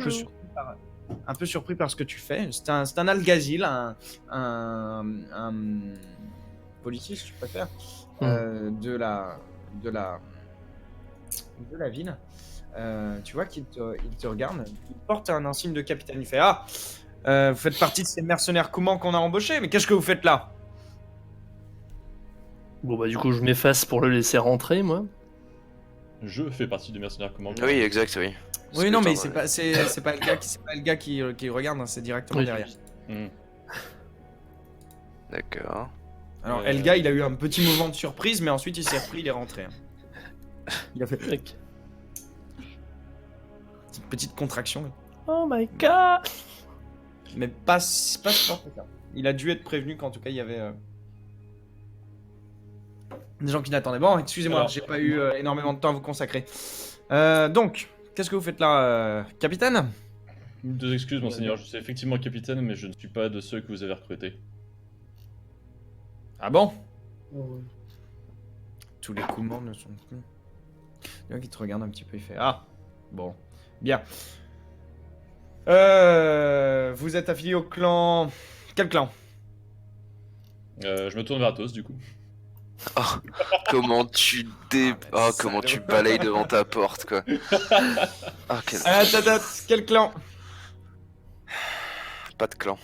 Speaker 1: peu surpris par ce que tu fais. C'est un alguazil, un policier, si tu préfères, de la ville. Tu vois qu'il te regarde, il porte un insigne de capitaine. Il fait ah, vous faites partie de ces mercenaires Kouman qu'on a embauchés, mais qu'est-ce que vous faites là?
Speaker 5: Bon bah du coup je m'efface pour le laisser rentrer moi.
Speaker 2: Je fais partie du mercenaire comment
Speaker 4: Oui, exact, oui.
Speaker 1: Oui, non, mais c'est pas le gars qui regarde, hein, c'est directement
Speaker 5: Oui.
Speaker 1: derrière.
Speaker 4: D'accord.
Speaker 1: Alors, Elga, il a eu un petit mouvement de surprise, mais ensuite il s'est repris, il est rentré. hein. Il a fait une petite contraction,
Speaker 5: Oh my god.
Speaker 1: mais pas si fort que ça. Il a dû être prévenu qu'en tout cas il y avait des gens qui n'attendaient. Bon, excusez-moi,
Speaker 2: Alors,
Speaker 1: j'ai pas eu énormément de temps à vous consacrer. Donc, qu'est-ce que vous faites là, capitaine?
Speaker 2: Deux excuses, monseigneur, je suis effectivement capitaine, mais je ne suis pas de ceux que vous avez recrutés.
Speaker 1: Ah bon?
Speaker 6: Oh, ouais.
Speaker 1: Tous les Koumans ne sont plus. Il y en a qui te regarde un petit peu, il fait ah, bon, bien. Vous êtes affilié au clan. Quel clan?
Speaker 2: Je me tourne vers Athos, du coup.
Speaker 4: Comment tu comment tu balayes devant ta porte, quoi. Ah, quel...
Speaker 1: Quel clan?
Speaker 4: Pas de clan.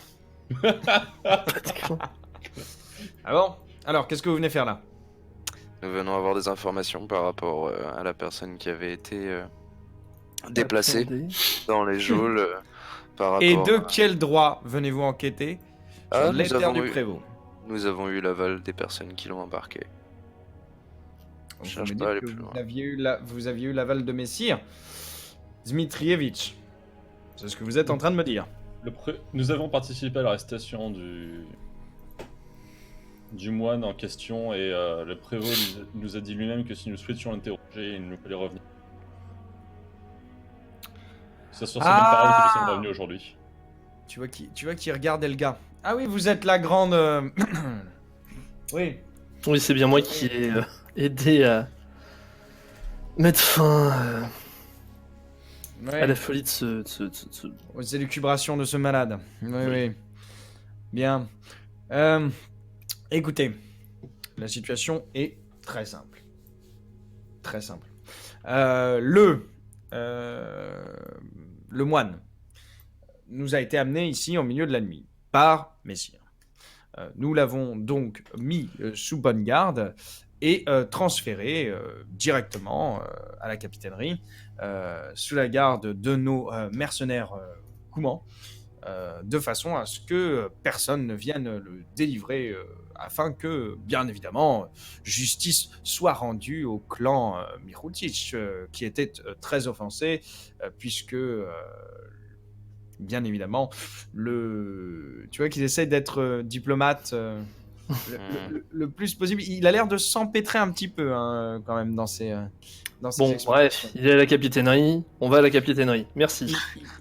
Speaker 1: Ah bon? Alors, qu'est-ce que vous venez faire là?
Speaker 4: Nous venons avoir des informations par rapport à la personne qui avait été déplacée
Speaker 5: Attendez.
Speaker 4: dans les geôles par rapport
Speaker 1: Et de quel droit venez-vous enquêter sur
Speaker 4: nous
Speaker 1: l'éther
Speaker 4: avons
Speaker 1: du
Speaker 4: eu-
Speaker 1: prévôt?
Speaker 4: Nous avons eu l'aval des personnes qui l'ont embarqué.
Speaker 1: Vous
Speaker 4: cherche
Speaker 1: me
Speaker 4: pas à
Speaker 1: dites
Speaker 4: aller
Speaker 1: que
Speaker 4: plus loin.
Speaker 1: vous aviez eu l'aval de Messire Dmitrievitch. C'est ce que vous êtes en train de me dire.
Speaker 2: Nous avons participé à l'arrestation du moine en question et le prévôt nous a dit lui-même que si nous souhaitions l'interroger, il nous fallait revenir. C'est sur ces mêmes paroles que nous sommes revenus aujourd'hui.
Speaker 1: Tu vois qui regarde Elga. Ah oui, vous êtes la grande. Oui.
Speaker 5: Oui c'est bien moi qui ai aidé à mettre fin
Speaker 1: Ouais.
Speaker 5: à la folie de ce...
Speaker 1: Aux élucubrations de ce malade. Oui, oui. Bien. Écoutez, la situation est très simple. Très simple. Le moine nous a été amené ici au milieu de la nuit par Messire. Nous l'avons donc mis sous bonne garde et transféré directement à la capitainerie sous la garde de nos mercenaires Koumans, de façon à ce que personne ne vienne le délivrer afin que, bien évidemment, justice soit rendue au clan Miroutić, qui était très offensé, puisque, bien évidemment, tu vois qu'ils essayent d'être diplomates le plus possible. Il a l'air de s'empêtrer un petit peu, hein, quand même, dans ses
Speaker 5: Bon bref, il est à la capitainerie, on va à la capitainerie, merci.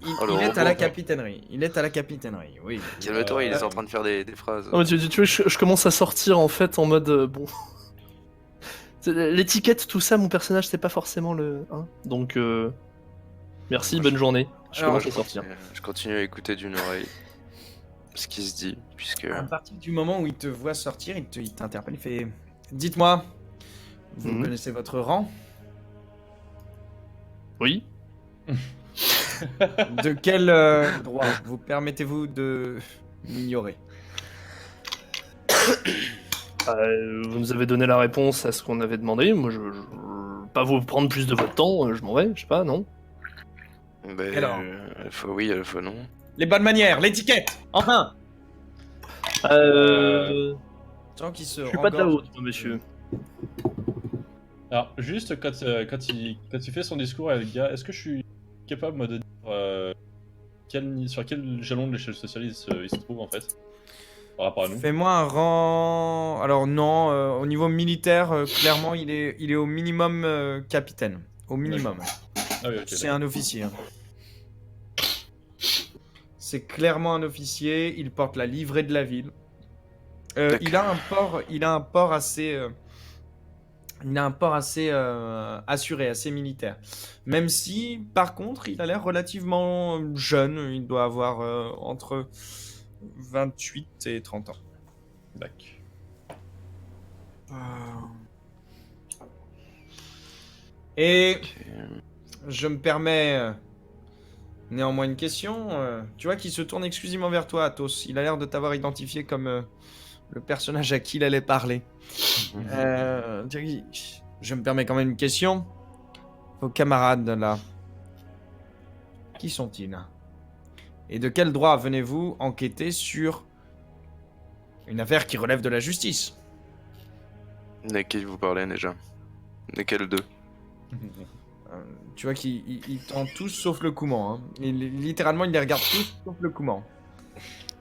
Speaker 1: Il est à la capitainerie. Il est à la capitainerie, oui.
Speaker 4: Calme-toi, il est en train de faire des phrases.
Speaker 5: Non, mais tu vois, je commence à sortir en fait en mode bon. L'étiquette, tout ça, mon personnage, c'est pas forcément le. Hein donc, merci,
Speaker 4: Moi,
Speaker 5: bonne journée. Je
Speaker 1: Alors,
Speaker 5: commence à sortir.
Speaker 4: Je continue à écouter d'une oreille ce qui se dit, puisque...
Speaker 1: À partir du moment où il te voit sortir, il t'interpelle, il fait dites-moi, vous
Speaker 5: Mhm.
Speaker 1: connaissez votre rang?
Speaker 5: Oui.
Speaker 1: De quel droit vous permettez-vous de m'ignorer?
Speaker 5: Vous nous avez donné la réponse à ce qu'on avait demandé. Moi, je pas vous prendre plus de votre temps. Je m'en vais. Je sais pas, non.
Speaker 4: Ben,
Speaker 1: Alors
Speaker 4: à la fois oui, à la fois non.
Speaker 1: Les bonnes manières, l'étiquette, enfin. Tant qu'il se
Speaker 5: Je suis pas de la
Speaker 1: rengorge.
Speaker 5: haute, moi, monsieur.
Speaker 2: Alors, juste quand il fait son discours avec le gars, est-ce que je suis capable moi, de dire sur quel jalon de l'échelle sociale il se trouve en fait par rapport à nous?
Speaker 1: Fais-moi un rang. Alors non, au niveau militaire, clairement, il est au minimum capitaine. Au minimum.
Speaker 2: Ah oui, ok.
Speaker 1: C'est un officier. hein. C'est clairement un officier. Il porte la livrée de la ville. Il a un port assez assuré, assez militaire. Même si, par contre, il a l'air relativement jeune. Il doit avoir entre 28 et 30 ans.
Speaker 2: D'accord.
Speaker 1: Et je me permets néanmoins une question. Tu vois qu'il se tourne exclusivement vers toi, Athos. Il a l'air de t'avoir identifié comme le personnage à qui il allait parler. Je me permets quand même une question. Vos camarades là, qui sont-ils? Et de quel droit venez-vous enquêter sur une affaire qui relève de la justice?
Speaker 4: Desquels vous parlez déjà? Desquels deux?
Speaker 1: Tu vois qu'ils tentent tous sauf le Kouman. Hein. Littéralement, il les regarde tous sauf le Kouman.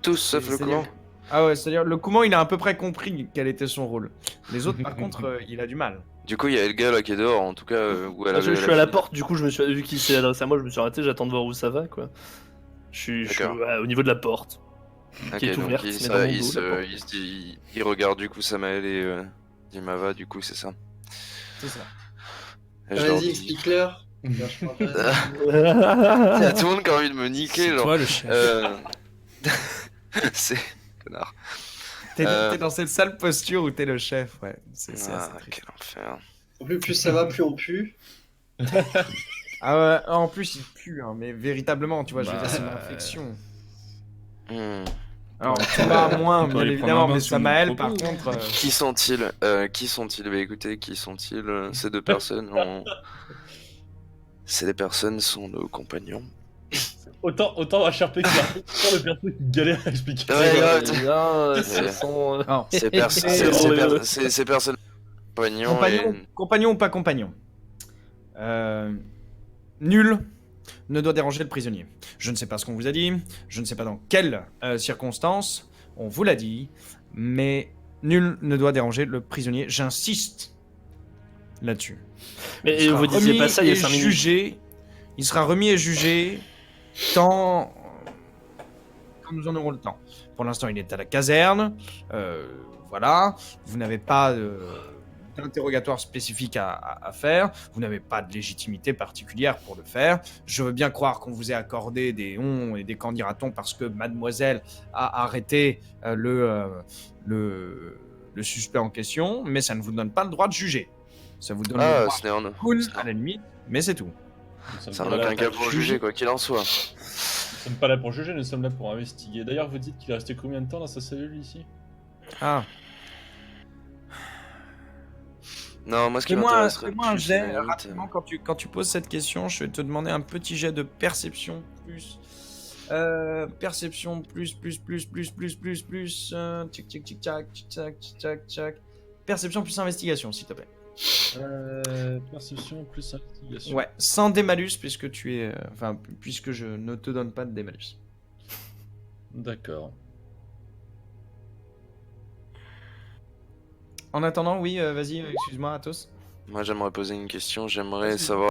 Speaker 4: Tous sauf le
Speaker 1: C'est-à-dire-
Speaker 4: comment?
Speaker 1: Ah ouais, c'est-à-dire le Kouman, il a à peu près compris quel était son rôle. Les autres, par contre, il a du mal.
Speaker 4: Du coup, il y a le gars là qui est dehors, en tout cas, où elle
Speaker 5: Je
Speaker 4: avait
Speaker 5: suis à la
Speaker 4: fille.
Speaker 5: porte, du coup, je me suis vu qu'il s'est adressé à moi, je me suis arrêté, j'attends de voir où ça va, quoi. Je suis
Speaker 4: D'accord.
Speaker 5: au niveau de la porte.
Speaker 4: Ok,
Speaker 5: qui est
Speaker 4: donc
Speaker 5: ouverte,
Speaker 4: il,
Speaker 5: mais
Speaker 4: ça-
Speaker 5: dans mon
Speaker 4: il
Speaker 5: dos,
Speaker 4: se,
Speaker 5: la porte.
Speaker 4: il se dit, il regarde du coup Samael et Dimava, du coup, c'est ça.
Speaker 1: C'est ça.
Speaker 4: Et je leur
Speaker 6: Vas-y,
Speaker 4: dis-
Speaker 6: explique-leur. Vachement intéressant.
Speaker 4: Il y a tout le monde qui a envie de me niquer,
Speaker 3: C'est
Speaker 4: genre.
Speaker 3: toi le chef.
Speaker 4: C'est. Connard.
Speaker 1: T'es dans cette sale posture où t'es le chef, ouais. C'est assez
Speaker 4: Ah,
Speaker 1: triste.
Speaker 4: quel enfer.
Speaker 6: En plus ça va, plus on pue.
Speaker 1: Ah ouais, en plus, il pue, hein, mais véritablement, tu vois, je veux
Speaker 3: Bah,
Speaker 1: dire, c'est une infection.
Speaker 4: Hmm.
Speaker 1: Alors, pas moins,
Speaker 3: on peut
Speaker 1: bien
Speaker 3: aller
Speaker 1: évidemment,
Speaker 3: prendre un bain
Speaker 1: mais
Speaker 3: sous mon
Speaker 1: Samael, par
Speaker 3: propos.
Speaker 1: contre...
Speaker 4: Qui sont-ils Qui sont-ils Bah écoutez, qui sont-ils Ces deux personnes Ces deux personnes sont nos compagnons.
Speaker 2: Autant HRP que ça. Autant le perso qui galère à expliquer.
Speaker 4: Ouais,
Speaker 2: ça.
Speaker 4: ouais,
Speaker 5: Bien,
Speaker 4: c'est-
Speaker 5: ce sont...
Speaker 1: Non.
Speaker 4: Ces personnes compagnons
Speaker 1: Compagnon ou pas compagnon. Nul ne doit déranger le prisonnier. Je ne sais pas ce qu'on vous a dit, je ne sais pas dans quelles circonstances on vous l'a dit, mais nul ne doit déranger le prisonnier. J'insiste là-dessus.
Speaker 5: Mais
Speaker 1: Il sera
Speaker 5: vous disiez
Speaker 1: remis
Speaker 5: pas ça il y a
Speaker 1: et
Speaker 5: 5 minutes.
Speaker 1: jugé. Il sera remis et jugé tant quand nous en aurons le temps. Pour l'instant, il est à la caserne. Voilà. Vous n'avez pas d'interrogatoire spécifique à faire. Vous n'avez pas de légitimité particulière pour le faire. Je veux bien croire qu'on vous ait accordé des on et des qu'en dira-t-on parce que mademoiselle a arrêté le suspect en question, mais ça ne vous donne pas le droit de juger. Ça vous donne le
Speaker 4: Ah,
Speaker 1: droit
Speaker 4: ce n'est en...
Speaker 1: cool à la limite, mais c'est tout.
Speaker 2: Nous sommes
Speaker 4: C'est en
Speaker 2: pas là
Speaker 4: aucun cas pour juger, quoi qu'il en soit.
Speaker 2: Nous sommes pas là pour juger, nous sommes là pour investiguer. D'ailleurs, vous dites qu'il est resté combien de temps dans sa cellule ici?
Speaker 1: Ah,
Speaker 4: Non, moi ce qui
Speaker 1: fais-moi
Speaker 4: m'intéresserait
Speaker 1: fais-moi un
Speaker 4: plus,
Speaker 1: jet
Speaker 4: à la limite,
Speaker 1: rapidement quand tu poses cette question. Je vais te demander un petit jet de perception plus. Perception plus. Tic tic tic tac, tic tac, tic tac, tac. Perception plus investigation, s'il te plaît.
Speaker 2: Perception plus investigation.
Speaker 1: Ouais, sans démalus puisque tu es. Enfin, puisque je ne te donne pas de démalus.
Speaker 2: D'accord.
Speaker 1: En attendant, oui, vas-y, excuse-moi, Athos.
Speaker 4: Moi j'aimerais poser une question, j'aimerais
Speaker 1: Vas-y.
Speaker 4: savoir...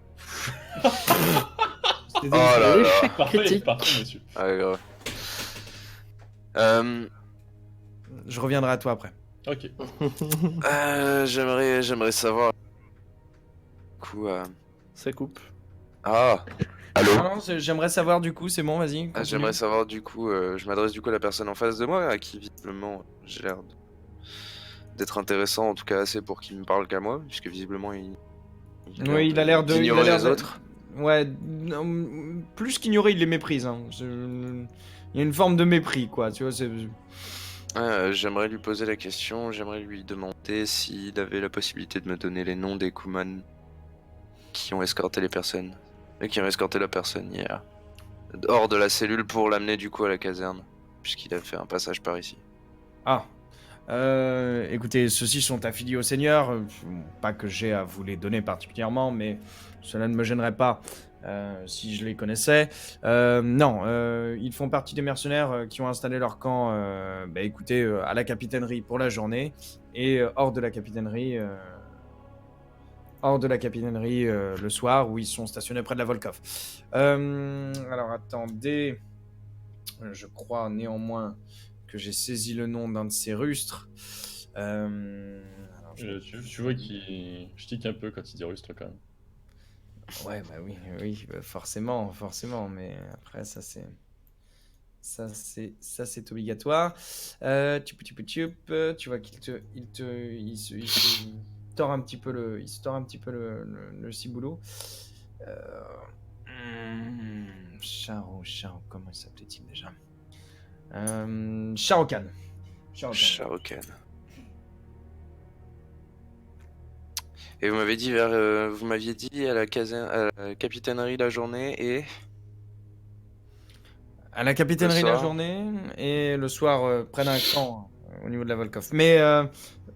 Speaker 1: C'était
Speaker 4: Oh là là.
Speaker 2: Parfait,
Speaker 5: Critique.
Speaker 2: parfait, monsieur.
Speaker 4: Ah, grave.
Speaker 1: Je reviendrai à toi après.
Speaker 2: Ok.
Speaker 4: J'aimerais savoir... Du coup,
Speaker 5: Ça coupe.
Speaker 4: Ah Allô
Speaker 1: Non, j'aimerais savoir du coup, c'est bon, vas-y. continue.
Speaker 4: J'aimerais savoir du coup, je m'adresse du coup à la personne en face de moi, à qui visiblement j'ai l'air d'être intéressant, en tout cas assez pour qu'il me parle qu'à moi, puisque visiblement
Speaker 1: Oui, il a l'air de. il a
Speaker 4: d'ignorer
Speaker 1: l'air
Speaker 4: les
Speaker 1: de-
Speaker 4: autres.
Speaker 1: Ouais, non, plus qu'ignorer, il les méprise. Hein. Il y a une forme de mépris, quoi. Tu vois, c'est.
Speaker 4: J'aimerais lui poser la question, j'aimerais lui demander s'il avait la possibilité de me donner les noms des Kuman qui ont escorté les personnes, et qui ont escorté la personne hier, hors de la cellule pour l'amener du coup à la caserne, puisqu'il a fait un passage par ici.
Speaker 1: Ah. Écoutez, ceux-ci sont affiliés au Seigneur. Pas que j'ai à vous les donner particulièrement, mais cela ne me gênerait pas si je les connaissais. Non, ils font partie des mercenaires qui ont installé leur camp, écoutez, à la capitainerie pour la journée et hors de la capitainerie. Le soir où ils sont stationnés près de la Volkov. Alors attendez. Je crois néanmoins que j'ai saisi le nom d'un de ces rustres. Alors,
Speaker 2: Tu vois qu'il ch'tique un peu quand il dit rustre quand même.
Speaker 1: Ouais, bah oui, oui, bah forcément, forcément, mais après, ça c'est obligatoire. Tu vois qu'il il se tord un petit peu le ciboulot. Euh, Charo, comment il s'appelait-il déjà? Shao Kahn. Shao Kahn.
Speaker 4: Shao Kahn. Et vous m'aviez dit à la capitainerie la journée et
Speaker 1: À la capitainerie
Speaker 4: Le
Speaker 1: la
Speaker 4: soir.
Speaker 1: journée et le soir près d'un camp au niveau de la Volkov. Mais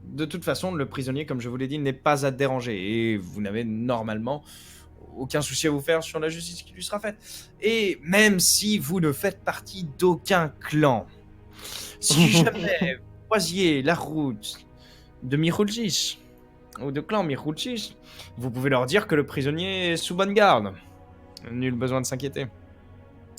Speaker 1: de toute façon, le prisonnier, comme je vous l'ai dit, n'est pas à déranger et vous n'avez normalement aucun souci à vous faire sur la justice qui lui sera faite. Et même si vous ne faites partie d'aucun clan, si jamais vous croisiez la route de Miroulchich ou de clan Miroulchich, vous pouvez leur dire que le prisonnier est sous bonne garde. Nul besoin de s'inquiéter.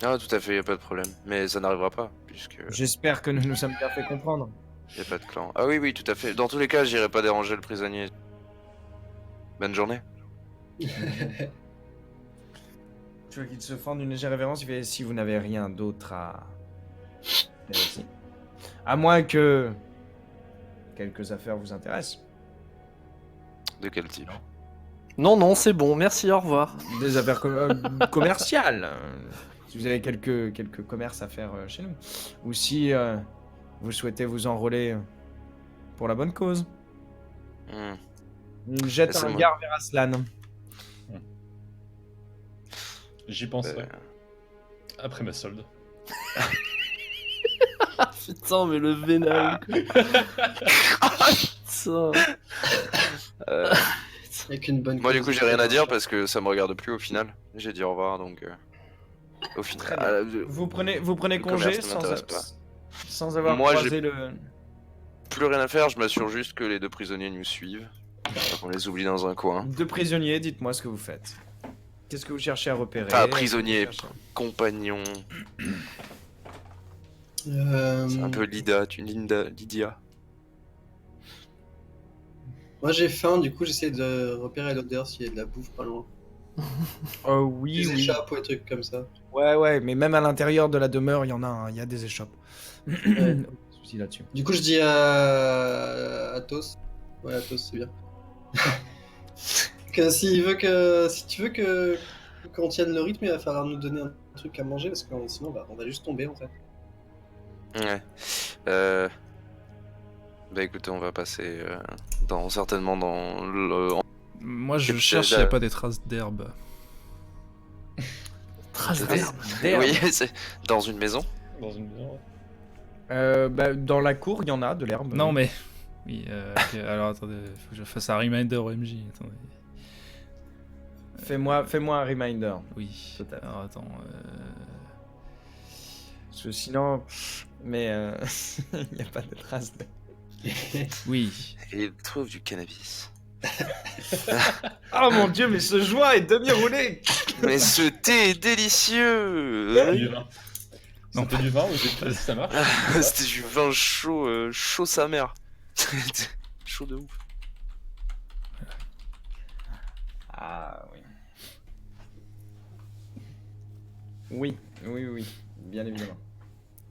Speaker 4: Ah, tout à fait, y a pas de problème. Mais ça n'arrivera pas, puisque
Speaker 1: J'espère que nous nous sommes bien fait comprendre.
Speaker 4: y a pas de clan. Ah oui, oui, tout à fait. Dans tous les cas, j'irai pas déranger le prisonnier. Bonne journée.
Speaker 1: Tu vois qu'il se fend d'une légère révérence, il fait si vous n'avez rien d'autre à... Merci. À moins que quelques affaires vous intéressent.
Speaker 4: De quel type?
Speaker 5: Non, non, c'est bon, merci, au revoir.
Speaker 1: Des affaires commerciales. Si vous avez quelques commerces à faire chez nous. Ou si vous souhaitez vous enrôler pour la bonne cause.
Speaker 4: Hmm.
Speaker 1: Il jette un
Speaker 4: Laissez-moi.
Speaker 1: regard vers Aslan.
Speaker 2: J'y penserai. Après ma solde.
Speaker 5: Ah putain, mais le vénal. Putain.
Speaker 6: Avec une bonne
Speaker 4: Moi, du
Speaker 6: cause.
Speaker 4: coup, j'ai rien à dire parce que ça me regarde plus au final. J'ai dit au revoir, donc au final.
Speaker 1: Très bien. Vous prenez
Speaker 4: le
Speaker 1: congé
Speaker 4: commerce ne m'intéresse pas.
Speaker 1: sans avoir
Speaker 4: Moi,
Speaker 1: croisé le...
Speaker 4: Plus rien à faire, je m'assure juste que les deux prisonniers nous suivent. On les oublie dans un coin.
Speaker 1: Deux prisonniers, dites-moi ce que vous faites. Qu'est-ce que vous cherchez à repérer?
Speaker 4: Enfin, prisonnier.
Speaker 1: Qu'est-ce que vous cherchez
Speaker 4: Compagnon. C'est un peu Lydia.
Speaker 6: Moi j'ai faim, du coup j'essaie de repérer l'odeur s'il y a de la bouffe pas loin.
Speaker 1: Oui,
Speaker 6: Des
Speaker 1: oui.
Speaker 6: échappes ou des trucs comme ça.
Speaker 1: Ouais, mais même à l'intérieur de la demeure, il y en a, il y a des échoppes.
Speaker 6: Ouais.
Speaker 1: Pas de souci là-dessus.
Speaker 6: Du coup je dis à Athos. Ouais, Athos c'est bien. que si tu veux que qu'on tienne le rythme, il va falloir nous donner un truc à manger parce que sinon on va juste tomber en fait.
Speaker 4: Ouais. Bah écoutez, on va passer certainement dans le.
Speaker 3: Moi, je
Speaker 4: Quel
Speaker 3: cherche
Speaker 4: chef
Speaker 3: s'il n'y a pas des traces d'herbe.
Speaker 5: Trace
Speaker 4: d'herbe.
Speaker 5: d'herbe.
Speaker 4: Oui, c'est dans une maison.
Speaker 2: Dans une maison, ouais.
Speaker 1: Dans la cour, il y en a de l'herbe.
Speaker 3: Non, mais. Oui, ok, alors attendez, faut que je fasse un reminder au MJ. Attendez.
Speaker 1: Fais-moi un reminder.
Speaker 3: Oui.
Speaker 1: Tout à fait.
Speaker 3: Alors attends.
Speaker 1: Parce que sinon... Mais il n'y a pas de traces de...
Speaker 3: Oui.
Speaker 4: Et il trouve du cannabis.
Speaker 1: Oh mon dieu, mais ce joint est demi-roulé.
Speaker 4: Mais ce thé est délicieux.
Speaker 2: Du vin.
Speaker 3: Non.
Speaker 2: C'était du vin ou si ça marche?
Speaker 4: C'était du vin chaud, chaud sa mère. Chaud de ouf.
Speaker 1: Ah oui. Oui, bien évidemment.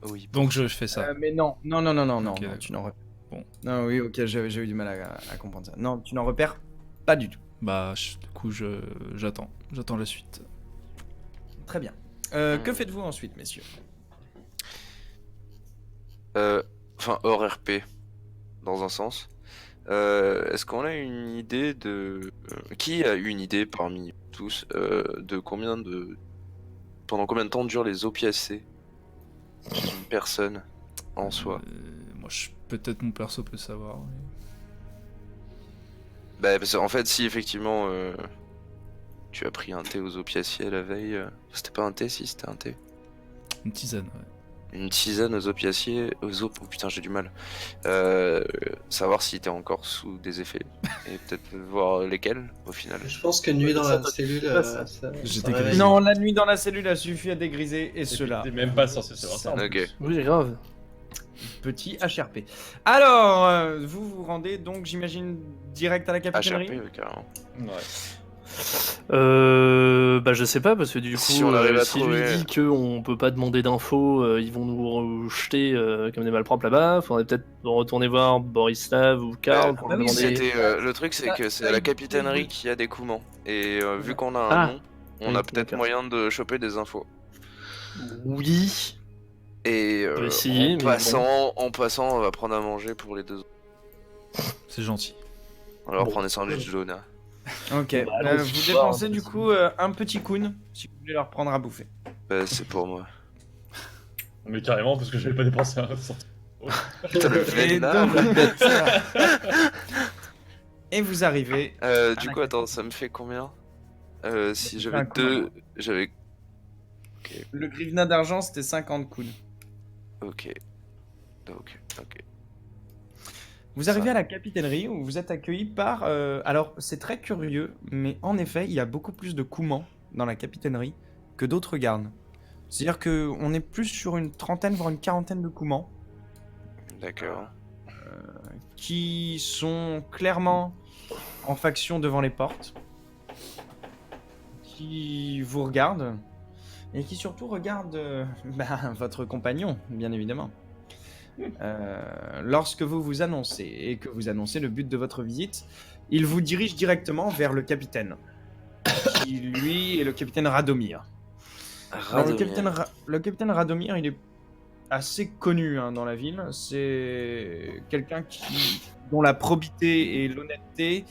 Speaker 4: Oui.
Speaker 3: Donc je fais ça.
Speaker 1: Mais non,
Speaker 3: Ok,
Speaker 1: non,
Speaker 3: d'accord.
Speaker 1: tu n'en repères.
Speaker 3: Bon.
Speaker 1: Non, oui, ok, j'ai eu du mal à comprendre ça. Non, tu n'en repères pas du tout.
Speaker 3: Bah, du coup, j'attends. J'attends la suite.
Speaker 1: Très bien. Que faites-vous ensuite, messieurs?
Speaker 4: Enfin, hors RP, dans un sens. Est-ce qu'on a une idée de... Qui a eu une idée parmi tous de pendant combien de temps durent les opiacés chez une personne en soi?
Speaker 3: Moi, peut-être mon perso peut savoir. Oui.
Speaker 4: Bah, parce qu'en fait, si effectivement tu as pris un thé aux opiacés la veille, c'était pas un thé, si c'était un thé.
Speaker 3: Une tisane, ouais.
Speaker 4: une tisane aux opiacés, oh putain j'ai du mal. Savoir si t'es encore sous des effets et peut-être voir lesquels au final.
Speaker 6: Je pense que nuit dans
Speaker 5: Ça,
Speaker 6: la
Speaker 5: toi, tu
Speaker 6: cellule,
Speaker 5: fais pas ça.
Speaker 3: J'étais
Speaker 6: réveille.
Speaker 3: grisé.
Speaker 1: Non, la nuit dans la cellule a suffi à dégriser, et cela.
Speaker 2: T'es même pas censé savoir ça. en
Speaker 4: Ok.
Speaker 2: plus.
Speaker 5: Oui, grave.
Speaker 1: Petit HRP. Alors, vous vous rendez donc, j'imagine, direct à la capitainerie.
Speaker 4: HRP carrément.
Speaker 2: Ouais.
Speaker 5: Bah je sais pas parce que du coup
Speaker 4: Si on arrive à
Speaker 5: si
Speaker 4: trouver-
Speaker 5: lui dit que on peut pas demander d'infos, ils vont nous jeter comme des malpropres là-bas. Faudrait peut-être retourner voir Borislav ou Karl pour
Speaker 1: bah
Speaker 5: leur
Speaker 1: oui,
Speaker 5: demander.
Speaker 4: Le truc c'est
Speaker 1: Ah,
Speaker 4: que c'est
Speaker 1: ça,
Speaker 4: à la
Speaker 1: il-
Speaker 4: capitainerie qu'il y a des coumans et vu qu'on a un
Speaker 5: Ah.
Speaker 4: nom, on
Speaker 5: Oui,
Speaker 4: a peut-être
Speaker 5: d'accord.
Speaker 4: moyen de choper des infos.
Speaker 5: Oui.
Speaker 4: Et
Speaker 5: peut essayer, mais
Speaker 4: en passant, on va prendre à manger pour les deux autres.
Speaker 3: C'est gentil.
Speaker 4: On va leur
Speaker 5: Bon.
Speaker 4: prendre des sandwichs de Lona.
Speaker 1: Ok,
Speaker 5: Bah, allons-y
Speaker 1: vous
Speaker 5: voir,
Speaker 1: dépensez
Speaker 5: hein,
Speaker 1: du
Speaker 5: parce
Speaker 1: coup un petit coon si vous voulez leur prendre à bouffer.
Speaker 4: C'est pour moi.
Speaker 2: Mais carrément, parce que j'avais pas dépensé un centime.
Speaker 4: Putain, le
Speaker 1: Et,
Speaker 4: vénard.
Speaker 1: donc- Et vous arrivez.
Speaker 4: Du coup, attends, ça me fait combien Si
Speaker 1: fait
Speaker 4: j'avais
Speaker 1: un coup,
Speaker 4: deux...
Speaker 1: maintenant.
Speaker 4: J'avais...
Speaker 1: Le grivna d'argent c'était 50 coons.
Speaker 4: Ok. Donc, ok.
Speaker 1: Vous arrivez à la capitainerie où vous êtes accueilli par... alors c'est très curieux, mais en effet il y a beaucoup plus de coumans dans la capitainerie que d'autres gardes. C'est-à-dire qu'on est plus sur une trentaine voire une quarantaine de coumans
Speaker 4: D'accord.
Speaker 1: qui sont clairement en faction devant les portes, qui vous regardent et qui surtout regardent votre compagnon, bien évidemment. Lorsque vous vous annoncez et que vous annoncez le but de votre visite, il vous dirige directement vers le capitaine, qui lui est le capitaine Radomir. Alors, le capitaine Radomir, il est assez connu dans la ville. C'est quelqu'un dont la probité et l'honnêteté,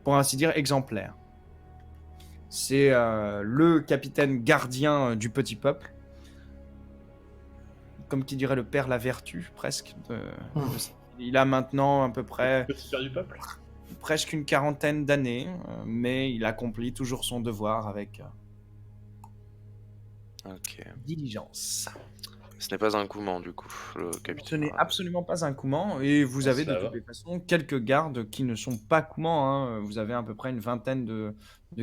Speaker 1: pour ainsi dire, exemplaire. C'est le capitaine gardien du petit peuple. Comme qui dirait le père la vertu, presque. Il a maintenant à peu près
Speaker 2: Petit père du peuple.
Speaker 1: presque une quarantaine d'années, mais il accomplit toujours son devoir avec
Speaker 4: Ok.
Speaker 1: diligence.
Speaker 4: Ce n'est pas un coumant, du coup, le
Speaker 1: Ce
Speaker 4: capitaine.
Speaker 1: n'est absolument pas un coumant, et vous
Speaker 2: Ah,
Speaker 1: avez
Speaker 2: ça
Speaker 1: de
Speaker 2: va.
Speaker 1: toutes les façons quelques gardes qui ne sont pas coumants. Vous avez à peu près une vingtaine de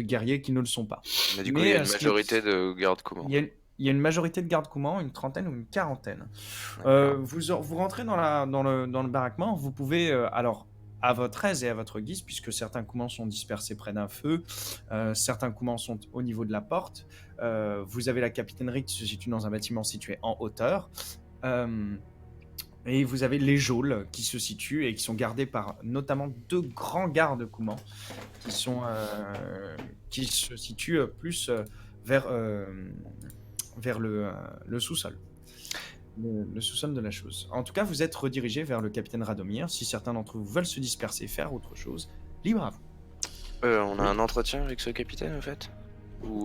Speaker 1: guerriers qui ne le sont pas.
Speaker 4: Mais du coup,
Speaker 1: Mais,
Speaker 4: il y a une
Speaker 1: ce qui-
Speaker 4: majorité de gardes coumans.
Speaker 1: Il y a une majorité de gardes coumants, une trentaine ou une quarantaine. Vous rentrez dans le baraquement, vous pouvez, alors, à votre aise et à votre guise, puisque certains coumans sont dispersés près d'un feu, certains coumans sont au niveau de la porte, vous avez la capitainerie qui se situe dans un bâtiment situé en hauteur, et vous avez les geôles qui se situent et qui sont gardées par notamment deux grands gardes coumans qui se situent plus vers le sous-sol. Le sous-sol de la chose. En tout cas, vous êtes redirigé vers le capitaine Radomir. Si certains d'entre vous veulent se disperser, faire autre chose, libre à vous.
Speaker 4: On a un entretien avec ce capitaine, en fait Ou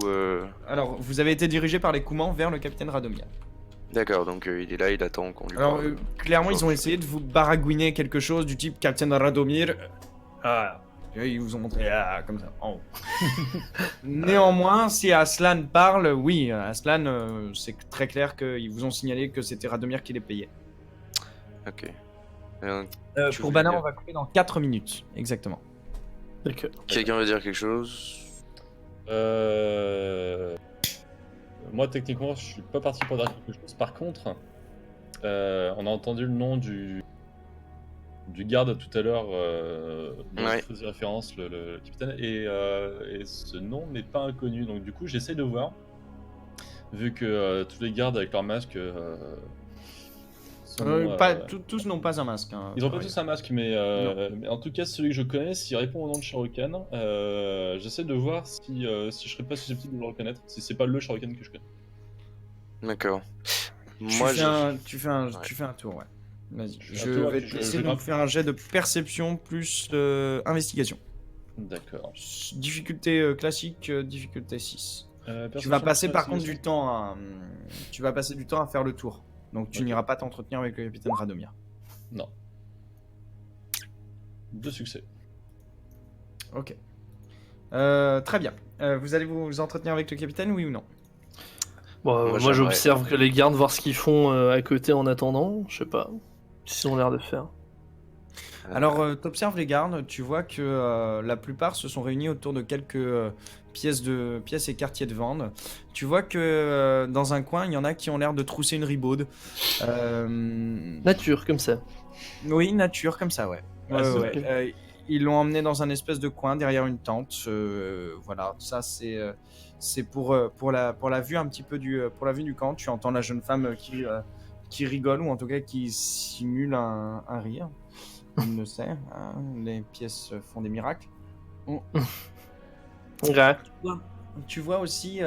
Speaker 1: Alors, vous avez été dirigé par les coumans vers le capitaine Radomir.
Speaker 4: D'accord, donc il est là, il attend qu'on lui
Speaker 1: Alors,
Speaker 4: parle.
Speaker 1: clairement, ils ont essayé de vous baragouiner quelque chose du type capitaine Radomir. Ah, et ils vous ont montré comme ça, en haut. Néanmoins, si Aslan parle, oui, Aslan, c'est très clair qu'ils vous ont signalé que c'était Radomir qui les payait.
Speaker 4: Ok. Tu
Speaker 1: Pour
Speaker 4: voulais
Speaker 1: Bana,
Speaker 4: dire-
Speaker 1: on va couper dans 4 minutes, exactement.
Speaker 5: D'accord.
Speaker 4: Quelqu'un veut dire quelque chose
Speaker 2: Moi, techniquement, je suis pas parti pour dire quelque chose. Par contre, on a entendu le nom du garde tout à l'heure, dont
Speaker 4: Ouais.
Speaker 2: je faisais référence, le capitaine, et ce nom n'est pas inconnu. Donc, du coup, j'essaie de voir, vu que tous les gardes avec leur masque.
Speaker 1: Tous n'ont pas un masque.
Speaker 2: Ils ont pas tous un masque, mais en tout cas, celui que je connais, s'il répond au nom de Shao-Kahn, j'essaie de voir si je serais pas susceptible de le reconnaître, si c'est pas le Shao-Kahn que je connais.
Speaker 4: D'accord.
Speaker 1: Tu
Speaker 4: Moi,
Speaker 1: fais un tour, ouais. Vas-y.
Speaker 2: Je fais un
Speaker 1: Je
Speaker 2: tour,
Speaker 1: vais
Speaker 2: puis
Speaker 1: te
Speaker 2: je
Speaker 1: laisser
Speaker 2: grimpe.
Speaker 1: donc faire un jet de perception plus investigation.
Speaker 2: D'accord.
Speaker 1: Difficulté classique, difficulté 6. Tu vas
Speaker 2: Perception,
Speaker 1: passer par contre
Speaker 2: investigation.
Speaker 1: du temps à... Tu vas passer du temps à faire le tour. Donc tu
Speaker 2: Ok.
Speaker 1: n'iras pas t'entretenir avec le capitaine Radomir.
Speaker 2: Non. 2 succès.
Speaker 1: Ok. Très bien. Vous allez vous entretenir avec le capitaine, oui ou non?
Speaker 5: Bon, moi
Speaker 4: j'aimerais-
Speaker 5: j'observe que les gardes, voir ce qu'ils font à côté en attendant. Je sais pas. S'ils ont l'air de faire.
Speaker 1: Alors, t'observes les gardes, tu vois que la plupart se sont réunis autour de quelques pièces et quartiers de vente. Tu vois que dans un coin, il y en a qui ont l'air de trousser une ribaude. Euh,
Speaker 5: Nature, comme ça.
Speaker 1: Oui, nature, comme ça, ouais.
Speaker 2: Ah, c'est
Speaker 1: Ouais.
Speaker 5: ok.
Speaker 1: Ils l'ont emmené dans un espèce de coin derrière une tente. Voilà, ça c'est pour la vue un petit peu pour la vue du camp. Tu entends la jeune femme qui rigole ou en tout cas qui simule un rire. On le sait, hein, les pièces font des miracles.
Speaker 5: Ouais.
Speaker 1: Tu vois aussi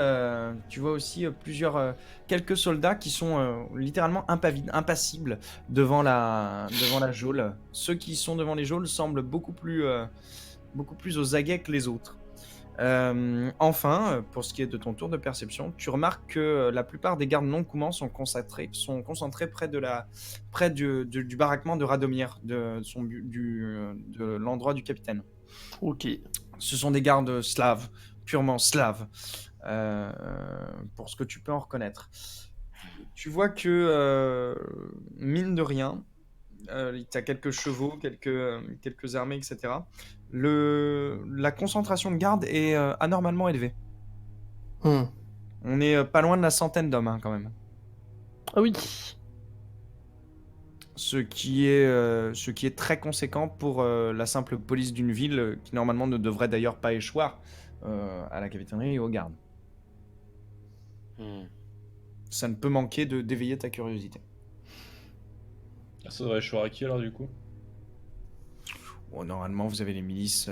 Speaker 1: quelques soldats qui sont littéralement impassibles devant la geôle. Ceux qui sont devant les geôles semblent beaucoup plus aux aguets que les autres. Enfin, pour ce qui est de ton tour de perception, tu remarques que la plupart des gardes non coumans sont concentrés près du baraquement de Radomir, de l'endroit du capitaine.
Speaker 5: Ok.
Speaker 1: Ce sont des gardes slaves, purement slaves, pour ce que tu peux en reconnaître. Tu vois que, mine de rien, tu as quelques chevaux, quelques armées, etc. La concentration de gardes est anormalement élevée.
Speaker 5: Hmm.
Speaker 1: On est pas loin de la centaine d'hommes, hein, quand même.
Speaker 5: Ah oui.
Speaker 1: Ce qui est très conséquent pour la simple police d'une ville qui normalement ne devrait d'ailleurs pas échoir à la capitainerie et aux gardes.
Speaker 4: Hmm.
Speaker 1: Ça ne peut manquer d'éveiller ta curiosité.
Speaker 2: Ça devrait échouer à qui alors du coup?
Speaker 1: Bon, normalement, vous avez les milices